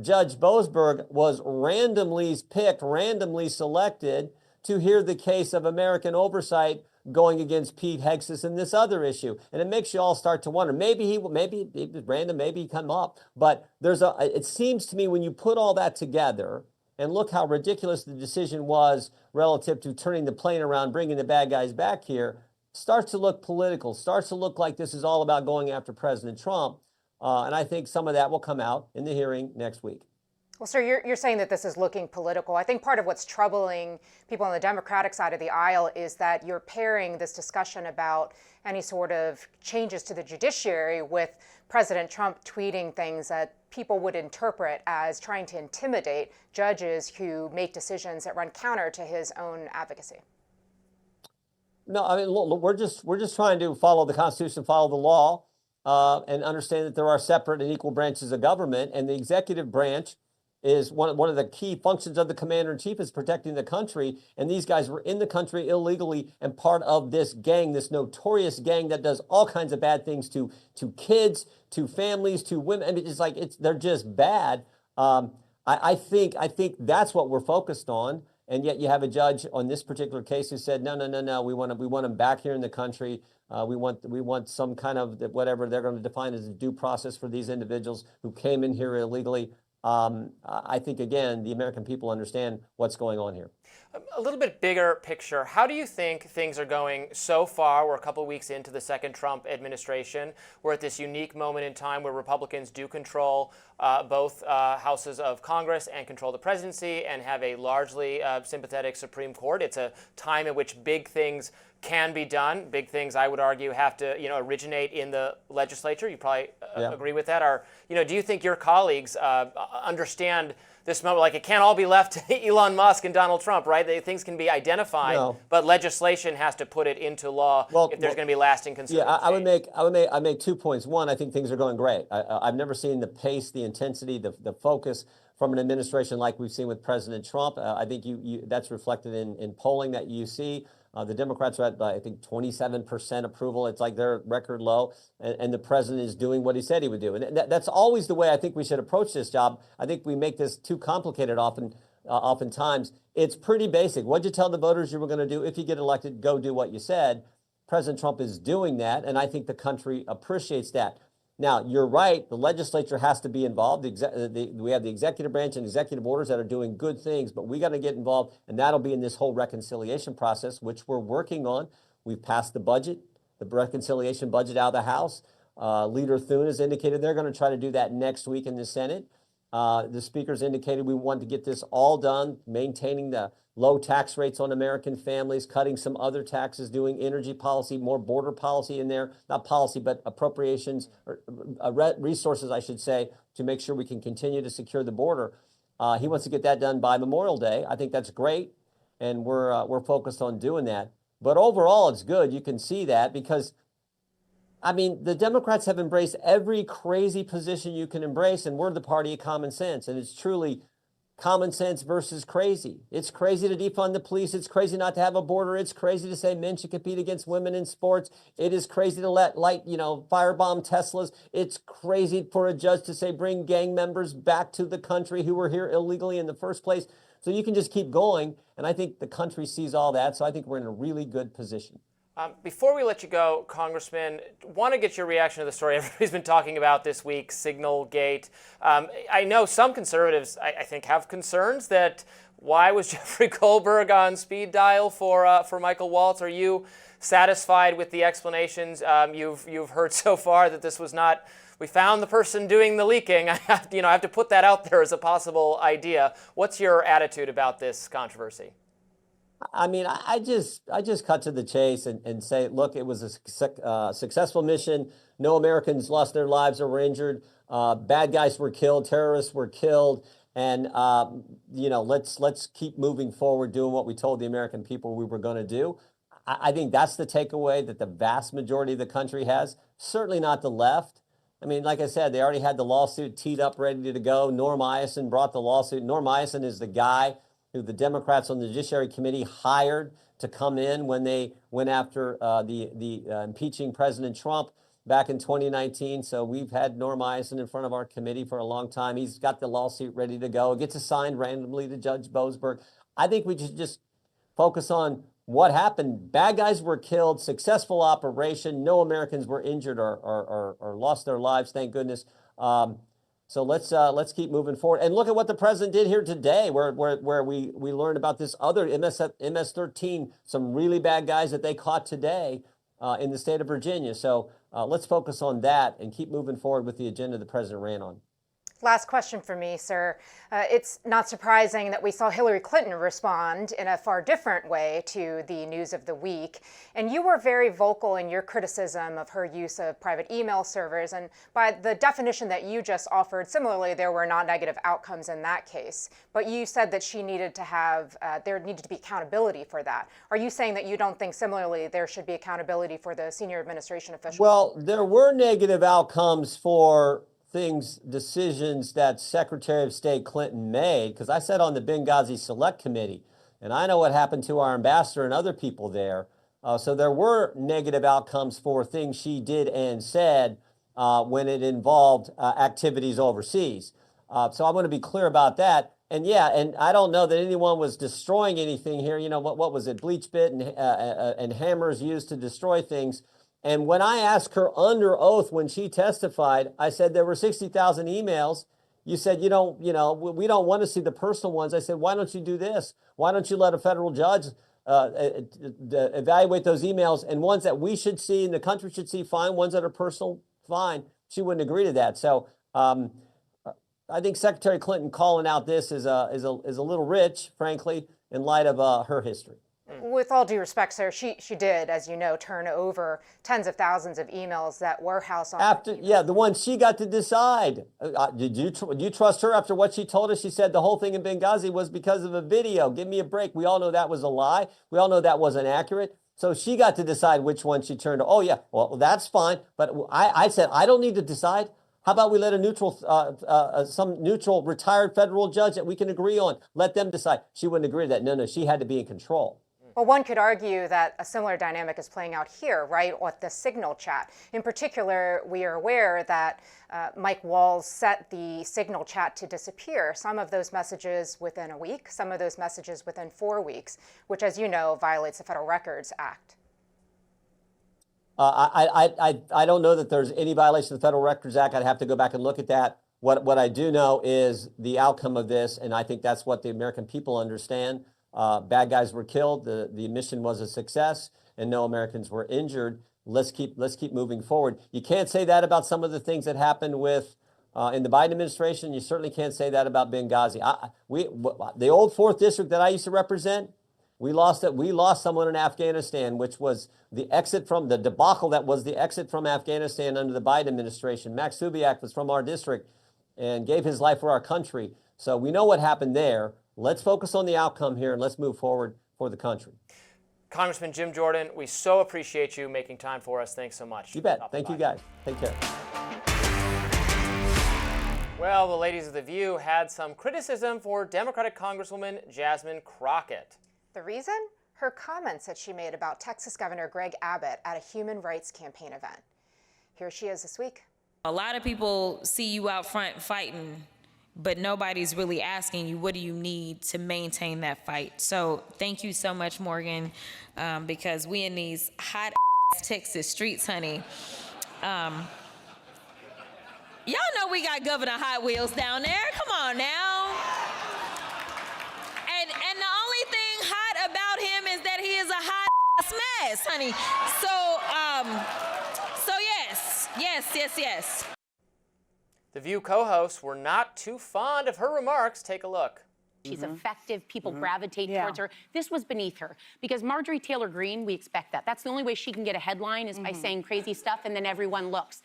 Judge Boasberg was randomly picked, randomly selected to hear the case of American oversight going against Pete Hegseth in this other issue. And it makes you all start to wonder, maybe it was random, maybe he come up. But it seems to me when you put all that together, and look how ridiculous the decision was relative to turning the plane around, bringing the bad guys back here, starts to look political, starts to look like this is all about going after President Trump. And I think some of that will come out in the hearing next week. Well, sir, you're saying that this is looking political. I think part of what's troubling people on the Democratic side of the aisle is that you're pairing this discussion about any sort of changes to the judiciary with President Trump tweeting things that people would interpret as trying to intimidate judges who make decisions that run counter to his own advocacy. No, I mean, look, we're just trying to follow the Constitution, follow the law, and understand that there are separate and equal branches of government, and the executive branch is one of the key functions of the commander-in-chief is protecting the country, and these guys were in the country illegally and part of this gang, this notorious gang that does all kinds of bad things to kids, to families, to women. I mean, they're just bad. I think that's what we're focused on, and yet you have a judge on this particular case who said, no, we want them back here in the country. We want some kind of whatever they're going to define as a due process for these individuals who came in here illegally. I think, again, the American people understand what's going on here. A little bit bigger picture, how do you think things are going so far? We're a couple of weeks into the second Trump administration. We're at this unique moment in time where Republicans do control both houses of Congress and control the presidency and have a largely sympathetic Supreme Court. It's a time in which big things can be done. Big things, I would argue, have to originate in the legislature. You probably agree with that. Or do you think your colleagues understand this moment? Like, it can't all be left to Elon Musk and Donald Trump, right? Things can be identified, but legislation has to put it into law if there's going to be lasting concerns. Yeah, I would make 2 points. One, I think things are going great. I've never seen the pace, the intensity, the focus from an administration like we've seen with President Trump. I think that's reflected in polling that you see. The Democrats are at, I think, 27% approval. It's like they're record low, and the president is doing what he said he would do. And that's always the way I think we should approach this job. I think we make this too complicated oftentimes. It's pretty basic. What'd you tell the voters you were going to do? If you get elected, go do what you said. President Trump is doing that, and I think the country appreciates that. Now, you're right. The legislature has to be involved. We have the executive branch and executive orders that are doing good things, but we got to get involved, and that'll be in this whole reconciliation process, which we're working on. We've passed the budget, the reconciliation budget out of the House. Leader Thune has indicated they're going to try to do that next week in the Senate. The speaker's indicated we want to get this all done, maintaining the low tax rates on American families, cutting some other taxes, doing energy policy, more border policy in there, not policy, but appropriations, or resources, I should say, to make sure we can continue to secure the border. He wants to get that done by Memorial Day. I think that's great, and we're focused on doing that. But overall, it's good. You can see that because, I mean, the Democrats have embraced every crazy position you can embrace, and we're the party of common sense, and it's truly common sense versus crazy. It's crazy to defund the police. It's crazy not to have a border. It's crazy to say men should compete against women in sports. It is crazy to let firebomb Teslas. It's crazy for a judge to say bring gang members back to the country who were here illegally in the first place. So you can just keep going. And I think the country sees all that. So I think we're in a really good position. Before we let you go, Congressman, want to get your reaction to the story everybody's been talking about this week, Signalgate. I know some conservatives, I think, have concerns that why was Jeffrey Goldberg on speed dial for Michael Waltz? Are you satisfied with the explanations you've heard so far that this was not, we found the person doing the leaking? I have to put that out there as a possible idea. What's your attitude about this controversy? I mean, I just cut to the chase and say, look, it was a successful mission. No Americans lost their lives or were injured. Bad guys were killed. Terrorists were killed. And, let's keep moving forward, doing what we told the American people we were going to do. I think that's the takeaway that the vast majority of the country has. Certainly not the left. I mean, like I said, they already had the lawsuit teed up, ready to go. Norm Eisen brought the lawsuit. Norm Eisen is the guy who the Democrats on the Judiciary Committee hired to come in when they went after the impeaching President Trump back in 2019. So we've had Norm Eisen in front of our committee for a long time. He's got the lawsuit ready to go. It gets assigned randomly to Judge Boasberg. I think we should just focus on what happened. Bad guys were killed, successful operation. No Americans were injured or lost their lives, thank goodness. So let's keep moving forward and look at what the president did here today, where we learned about this other MS-13, some really bad guys that they caught today in the state of Virginia. So let's focus on that and keep moving forward with the agenda the president ran on. Last question for me, sir. It's not surprising that we saw Hillary Clinton respond in a far different way to the news of the week. And you were very vocal in your criticism of her use of private email servers. And by the definition that you just offered, similarly, there were not negative outcomes in that case. But you said that she needed to have, there needed to be accountability for that. Are you saying that you don't think similarly there should be accountability for the senior administration officials? Well, there were negative outcomes for decisions that Secretary of State Clinton made, because I sat on the Benghazi Select Committee, and I know what happened to our ambassador and other people there. So there were negative outcomes for things she did and said when it involved activities overseas. So I want to be clear about that. And yeah, and I don't know that anyone was destroying anything here. You know, what was it? Bleach bit and hammers used to destroy things. And when I asked her under oath when she testified, I said there were 60,000 emails. You said, we don't want to see the personal ones. I said, why don't you do this? Why don't you let a federal judge evaluate those emails, and ones that we should see and the country should see, fine. Ones that are personal, fine. She wouldn't agree to that. So I think Secretary Clinton calling out this is a little rich, frankly, in light of her history. With all due respect, sir, she did, as you know, turn over tens of thousands of emails that were house on. The one she got to decide. Did you trust her after what she told us? She said the whole thing in Benghazi was because of a video. Give me a break. We all know that was a lie. We all know that wasn't accurate. So she got to decide which one she turned. Oh yeah, well that's fine. But I said I don't need to decide. How about we let a neutral, some neutral retired federal judge that we can agree on, let them decide. She wouldn't agree to that. No, she had to be in control. Well, one could argue that a similar dynamic is playing out here, right, with the Signal chat. In particular, we are aware that Mike Waltz set the Signal chat to disappear. Some of those messages within a week, some of those messages within 4 weeks, which, as you know, violates the Federal Records Act. I don't know that there's any violation of the Federal Records Act. I'd have to go back and look at that. What I do know is the outcome of this, and I think that's what the American people understand. Bad guys were killed. The mission was a success, and no Americans were injured. Let's keep moving forward. You can't say that about some of the things that happened with in the Biden administration. You certainly can't say that about Benghazi. The old 4th District that I used to represent, we lost someone in Afghanistan, which was the exit from the debacle that was the exit from Afghanistan under the Biden administration. Max Subiak was from our district and gave his life for our country. So we know what happened there. Let's focus on the outcome here, and let's move forward for the country. Congressman Jim Jordan, we so appreciate you making time for us. Thanks so much. You bet. Thank you, guys. Take care. Well, the ladies of The View had some criticism for Democratic Congresswoman Jasmine Crockett. The reason? Her comments that she made about Texas Governor Greg Abbott at a human rights campaign event. Here she is this week. A lot of people see you out front fighting, but nobody's really asking you, what do you need to maintain that fight? So thank you so much, Morgan, because we in these hot Texas streets, honey. Y'all know we got Governor Hot Wheels down there. Come on now. And the only thing hot about him is that he is a hot mess, honey. So yes. The View co-hosts were not too fond of her remarks. Take a look. She's effective. People gravitate towards her. This was beneath her because Marjorie Taylor Greene, we expect that. That's the only way she can get a headline is by saying crazy stuff and then everyone looks.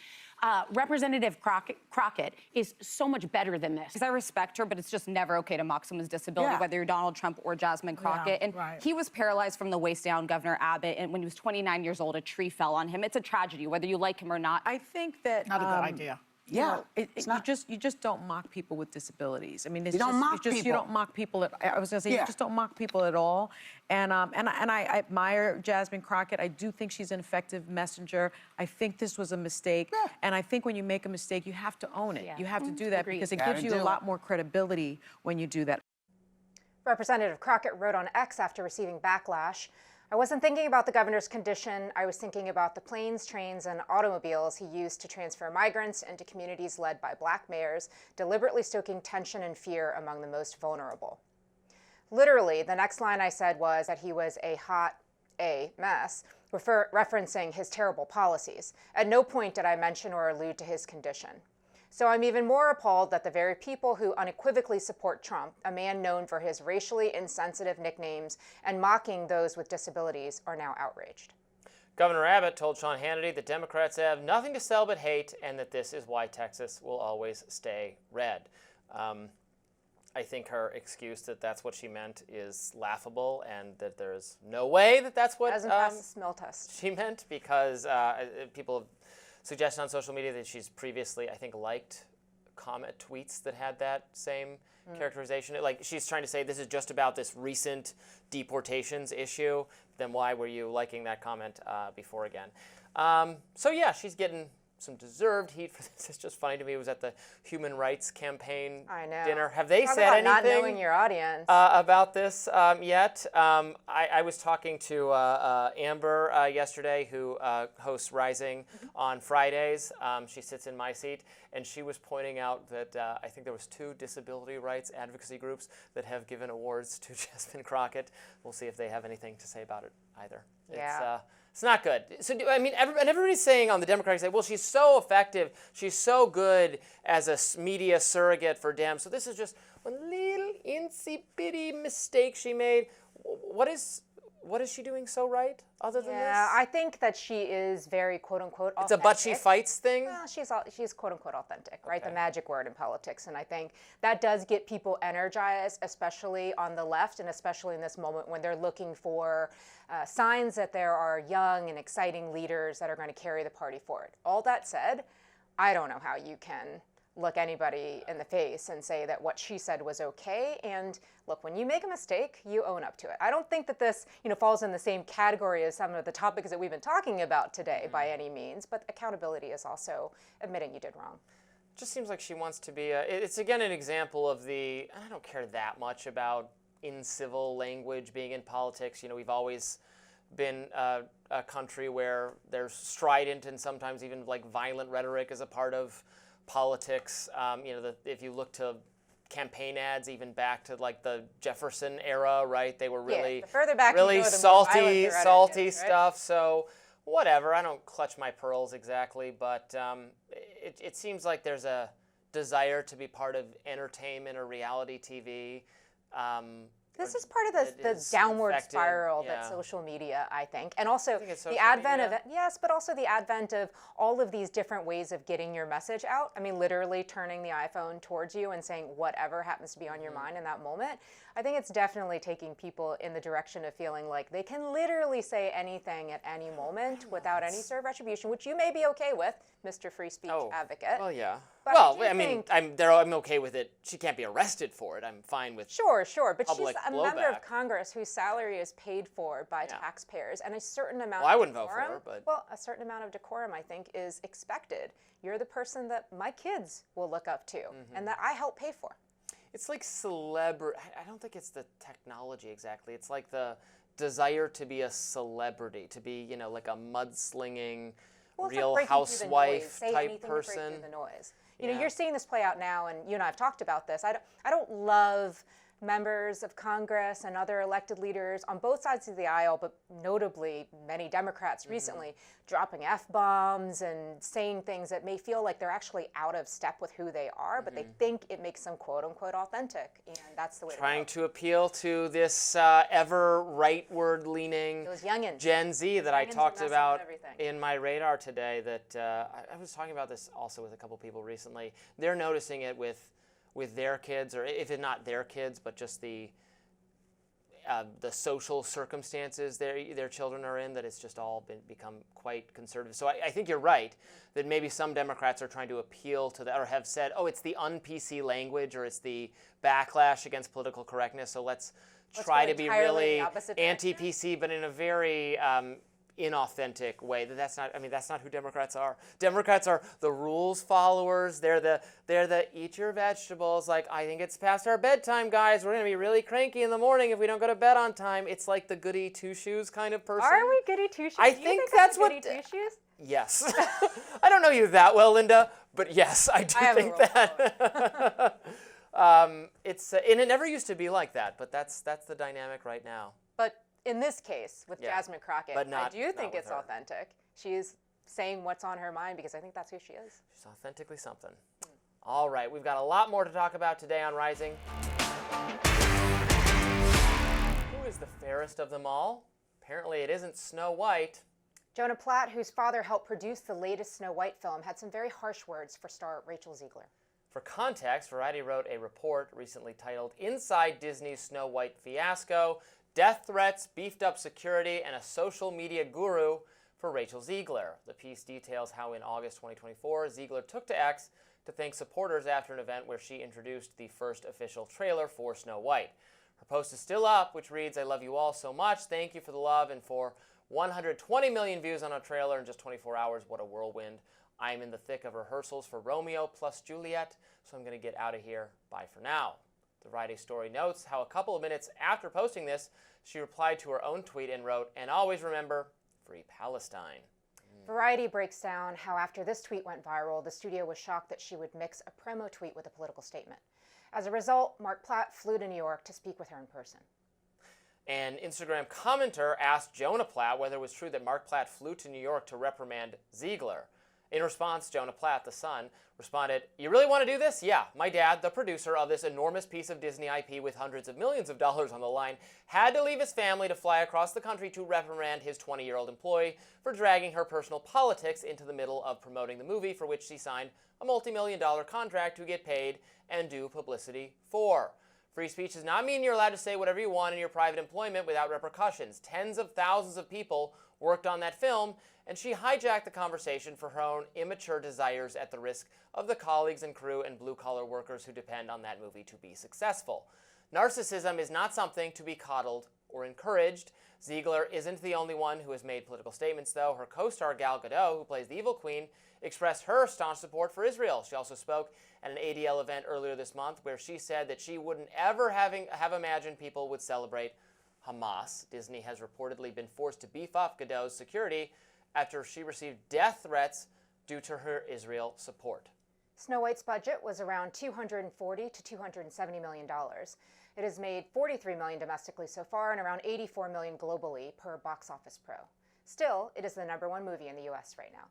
Representative Crockett is so much better than this. Because I respect her, but it's just never okay to mock someone's disability, whether you're Donald Trump or Jasmine Crockett. And he was paralyzed from the waist down, Governor Abbott, and when he was 29 years old, a tree fell on him. It's a tragedy, whether you like him or not. I think that not a good idea. Yeah, you just don't mock people with disabilities. I mean, you don't mock people. You don't mock people. I was going to say you just don't mock people at all. And I admire Jasmine Crockett. I do think she's an effective messenger. I think this was a mistake, and I think when you make a mistake, you have to own it. You have to do that because it gives you a lot more credibility when you do that. Representative Crockett wrote on X after receiving backlash, "I wasn't thinking about the governor's condition. I was thinking about the planes, trains, and automobiles he used to transfer migrants into communities led by black mayors, deliberately stoking tension and fear among the most vulnerable." Literally, the next line I said was that he was a hot mess, referencing his terrible policies. At no point did I mention or allude to his condition. So I'm even more appalled that the very people who unequivocally support Trump, a man known for his racially insensitive nicknames and mocking those with disabilities, are now outraged. Governor Abbott told Sean Hannity that Democrats have nothing to sell but hate and that this is why Texas will always stay red. I think her excuse that that's what she meant is laughable and that there's no way that that's what Hasn't passed the smell test. she meant because people have suggested on social media that she's previously, I think, liked comment tweets that had that same characterization. Like she's trying to say this is just about this recent deportations issue. Then why were you liking that comment before again? So yeah, she's getting some deserved heat for this. It's just funny to me. It was at the Human Rights Campaign I know. dinner. Have they Talk said about anything not knowing your audience about this yet? I was talking to Amber yesterday, who hosts Rising on Fridays. She sits in my seat, and she was pointing out that I think there was 2 disability rights advocacy groups that have given awards to Jasmine Crockett. We'll see if they have anything to say about it either. Yeah. It's not good. So, I mean, everybody's saying on the Democratic side, well, she's so effective, she's so good as a media surrogate for Dems. So this is just one little insy-bitty mistake she made. What is she doing so right other than this? Yeah, I think that she is very quote-unquote authentic. It's a but she fights thing? Well, she's quote-unquote authentic, right? The magic word in politics. And I think that does get people energized, especially on the left, and especially in this moment when they're looking for signs that there are young and exciting leaders that are going to carry the party forward. All that said, I don't know how you can look anybody in the face and say that what she said was okay. And look, when you make a mistake, you own up to it. I don't think that this, falls in the same category as some of the topics that we've been talking about today by any means, but accountability is also admitting you did wrong. Just seems like she wants to be it's again an example of I don't care that much about incivil language being in politics. We've always been a country where there's strident and sometimes even like violent rhetoric as a part of politics. If you look to campaign ads even back to like the Jefferson era, right? They were really, the further back you go, the more salty violent the rhetoric is, right? stuff. So whatever, I don't clutch my pearls exactly, but it seems like there's a desire to be part of entertainment or reality TV. This is part of the downward spiral that social media, I think. And also the advent of, but also the advent of all of these different ways of getting your message out. I mean, literally turning the iPhone towards you and saying whatever happens to be on your mind in that moment. I think it's definitely taking people in the direction of feeling like they can literally say anything at any moment without any sort of retribution, which you may be okay with, Mr. Free Speech Advocate. Well, yeah. But I'm okay with it. She can't be arrested for it. I'm fine with Sure, but she's public a member of blowback. Congress whose salary is paid for by taxpayers, and a certain amount I of wouldn't vote for decorum, her, but well, a certain amount of decorum, I think, is expected. You're the person that my kids will look up to, and that I help pay for. It's like celebrity. I don't think it's the technology exactly. It's like the desire to be a celebrity, to be, like a mudslinging, Real Housewife type person. To break through the noise. You're seeing this play out now, and you and I have talked about this. I don't love members of Congress and other elected leaders on both sides of the aisle, but notably many Democrats recently dropping F-bombs and saying things that may feel like they're actually out of step with who they are, but they think it makes them quote-unquote authentic, and that's the way Trying to appeal to this ever rightward-leaning Gen Z that I talked about in my radar today. That I was talking about this also with a couple people recently. They're noticing it with their kids, or if it's not their kids, but just the social circumstances their children are in, that it's just all become quite conservative. So I think you're right that maybe some Democrats are trying to appeal to that, or have said, oh, it's the un-PC language, or it's the backlash against political correctness, so let's try to be really anti-PC, but in a very inauthentic way. That's not who Democrats are. Democrats are the rules followers. They're the eat your vegetables. Like, I think it's past our bedtime, guys. We're gonna be really cranky in the morning if we don't go to bed on time. It's like the goody two shoes kind of person. Are we goody two shoes? I think that's what. Goody two shoes? Yes. I don't know you that well, Linda, but yes, I do think that. And it never used to be like that, but that's the dynamic right now. But in this case, with Jasmine Crockett, I do think it's authentic. She's saying what's on her mind because I think that's who she is. She's authentically something. All right, we've got a lot more to talk about today on Rising. Who is the fairest of them all? Apparently it isn't Snow White. Jonah Platt, whose father helped produce the latest Snow White film, had some very harsh words for star Rachel Zegler. For context, Variety wrote a report recently titled Inside Disney's Snow White Fiasco, Death Threats, Beefed Up Security, and a Social Media Guru for Rachel Zegler. The piece details how in August 2024, Zegler took to X to thank supporters after an event where she introduced the first official trailer for Snow White. Her post is still up, which reads, I love you all so much. Thank you for the love and for 120 million views on a trailer in just 24 hours. What a whirlwind. I'm in the thick of rehearsals for Romeo plus Juliet, so I'm going to get out of here. Bye for now. The Variety story notes how a couple of minutes after posting this, she replied to her own tweet and wrote, "And always remember, free Palestine." Variety breaks down how after this tweet went viral, the studio was shocked that she would mix a promo tweet with a political statement. As a result, Mark Platt flew to New York to speak with her in person. An Instagram commenter asked Jonah Platt whether it was true that Mark Platt flew to New York to reprimand Zegler. In response, Jonah Platt, the son, responded, "You really want to do this? Yeah, my dad, the producer of this enormous piece of Disney IP with hundreds of millions of dollars on the line, had to leave his family to fly across the country to reprimand his 20-year-old employee for dragging her personal politics into the middle of promoting the movie for which she signed a multi-million-dollar contract to get paid and do publicity for. Free speech does not mean you're allowed to say whatever you want in your private employment without repercussions. Tens of thousands of people worked on that film, and she hijacked the conversation for her own immature desires at the risk of the colleagues and crew and blue-collar workers who depend on that movie to be successful. Narcissism is not something to be coddled or encouraged. Zegler isn't the only one who has made political statements, though. Her co-star Gal Gadot, who plays the Evil Queen, expressed her staunch support for Israel. She also spoke at an ADL event earlier this month where she said that she wouldn't ever have imagined people would celebrate Hamas. Disney has reportedly been forced to beef up Gadot's security after she received death threats due to her Israel support. Snow White's budget was around $240 to $270 million. It has made $43 million domestically so far and around $84 million globally per Box Office Pro. Still, it is the #1 movie in the U.S. right now.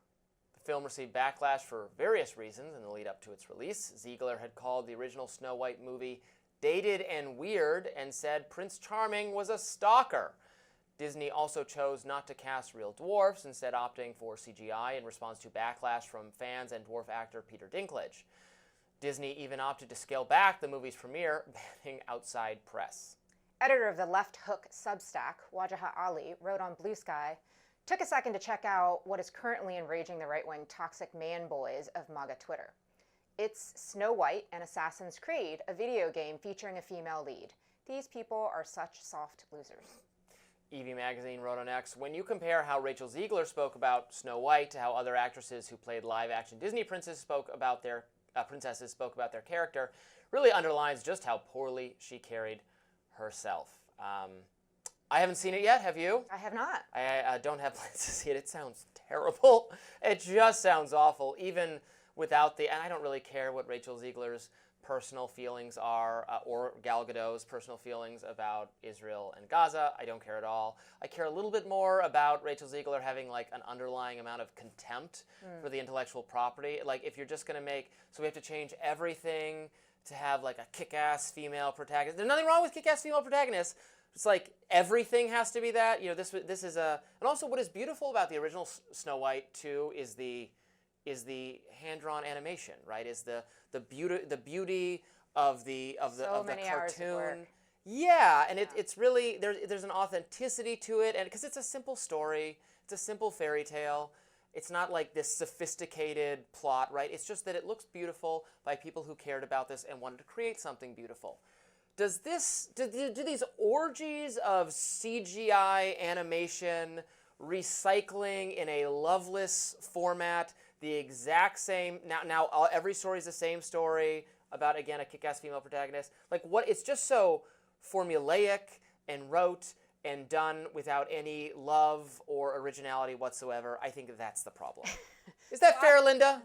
The film received backlash for various reasons in the lead up to its release. Zegler had called the original Snow White movie dated and weird and said Prince Charming was a stalker. Disney also chose not to cast real dwarfs, instead opting for CGI in response to backlash from fans and dwarf actor Peter Dinklage. Disney even opted to scale back the movie's premiere, banning outside press. Editor of the Left Hook Substack, Wajahat Ali, wrote on Blue Sky, "Took a second to check out what is currently enraging the right-wing toxic man boys of MAGA Twitter. It's Snow White and Assassin's Creed, a video game featuring a female lead. These people are such soft losers." Evie Magazine wrote on X, "When you compare how Rachel Zegler spoke about Snow White to how other actresses who played live-action Disney princesses spoke about their character, really underlines just how poorly she carried herself." I haven't seen it yet. Have you? I have not. I don't have plans to see it. It sounds terrible. It just sounds awful, even without the... And I don't really care what Rachel Zegler's personal feelings are, or Gal Gadot's personal feelings about Israel and Gaza. I don't care at all. I care a little bit more about Rachel Zegler having like an underlying amount of contempt for the intellectual property. Like if you're just going to make, so we have to change everything to have like a kick-ass female protagonist. There's nothing wrong with kick-ass female protagonists. It's like everything has to be that. You know, this is a, and also what is beautiful about the original Snow White too is the hand-drawn animation, right? Is the beauty of the cartoon. Yeah, and it's really there's an authenticity to it, and because it's a simple story, it's a simple fairy tale. It's not like this sophisticated plot, right? It's just that it looks beautiful by people who cared about this and wanted to create something beautiful. Do these orgies of CGI animation, recycling in a loveless format, the exact same, now every story is the same story about, again, a kick-ass female protagonist. Like what, it's just so formulaic and rote and done without any love or originality whatsoever. I think that's the problem. Is that fair, Linda?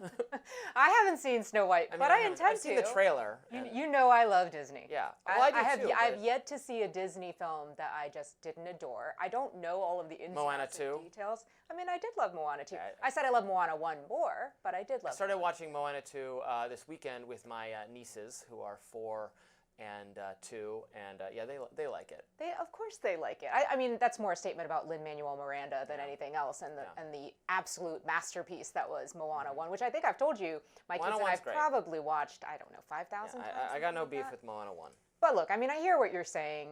I haven't seen Snow White, but I intend to. I've seen the trailer. You know I love Disney. Yeah, well, I do too. I've yet to see a Disney film that I just didn't adore. I don't know all of the ins and outs and details. I mean, I did love Moana 2. I said I love Moana 1 more, but I did love. I started watching Moana 2 this weekend with my nieces, who are 4 and 2, and yeah, they like it. Of course they like it. I mean, that's more a statement about Lin-Manuel Miranda than anything else, and the absolute masterpiece that was Moana 1, which I think I've told you, my kids and I probably watched, I don't know, 5,000 times. I got no beef with Moana 1. But look, I mean, I hear what you're saying,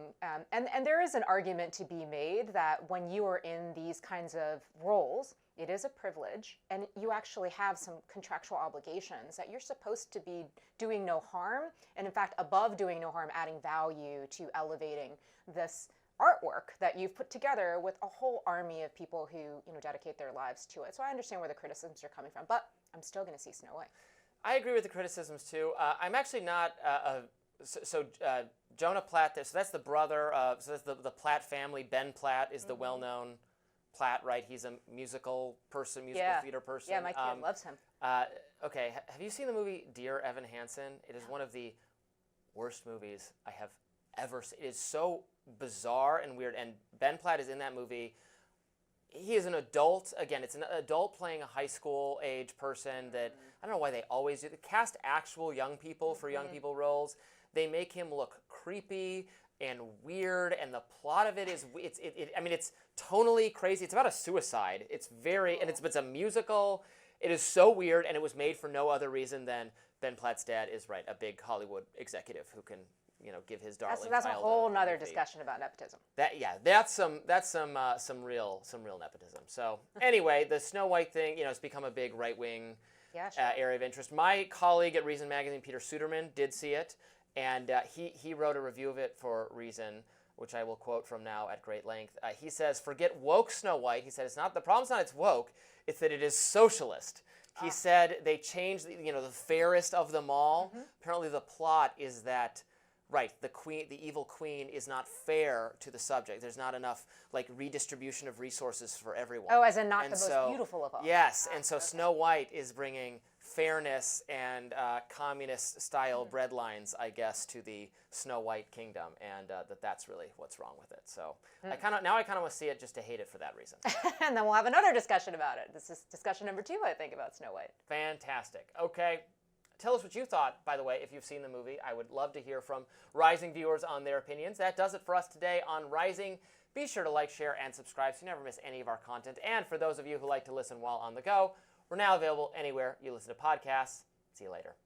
and there is an argument to be made that when you are in these kinds of roles, it is a privilege, and you actually have some contractual obligations that you're supposed to be doing no harm, and in fact, above doing no harm, adding value to elevating this artwork that you've put together with a whole army of people who dedicate their lives to it. So I understand where the criticisms are coming from, but I'm still going to see Snow White. I agree with the criticisms too. I'm actually not Jonah Platt. So that's the brother. So that's the Platt family. Ben Platt is the well-known Platt, right? He's a musical person, theater person. Yeah, my kid loves him. Okay, have you seen the movie Dear Evan Hansen? It is one of the worst movies I have ever seen. It is so bizarre and weird. And Ben Platt is in that movie. He is an adult. Again, it's an adult playing a high school age person that I don't know why they always do. They cast actual young people for young people roles. They make him look creepy and weird, and the plot of it is it's tonally crazy. It's about a suicide. It's it's a musical. It is so weird, and it was made for no other reason than Ben Platt's dad is a big Hollywood executive who can give his darling child. That's a whole nother discussion about nepotism. That's some real nepotism. So anyway, the Snow White thing, it's become a big right wing area of interest. My colleague at Reason Magazine, Peter Suderman, did see it, and he wrote a review of it for Reason, which I will quote from now at great length. He says, "Forget woke Snow White." He said, the problem's not it's woke, it's that it is socialist. He said they changed the fairest of them all. Apparently the plot is that the evil queen is not fair to the subject. There's not enough redistribution of resources for everyone. Oh, as in not the most beautiful of all. Yes, and so Snow White is bringing fairness and communist-style breadlines, I guess, to the Snow White kingdom, and that's really what's wrong with it. So I kind of want to see it just to hate it for that reason. And then we'll have another discussion about it. This is discussion number 2, I think, about Snow White. Fantastic. Okay. Tell us what you thought, by the way, if you've seen the movie. I would love to hear from Rising viewers on their opinions. That does it for us today on Rising. Be sure to like, share, and subscribe so you never miss any of our content. And for those of you who like to listen while on the go, we're now available anywhere you listen to podcasts. See you later.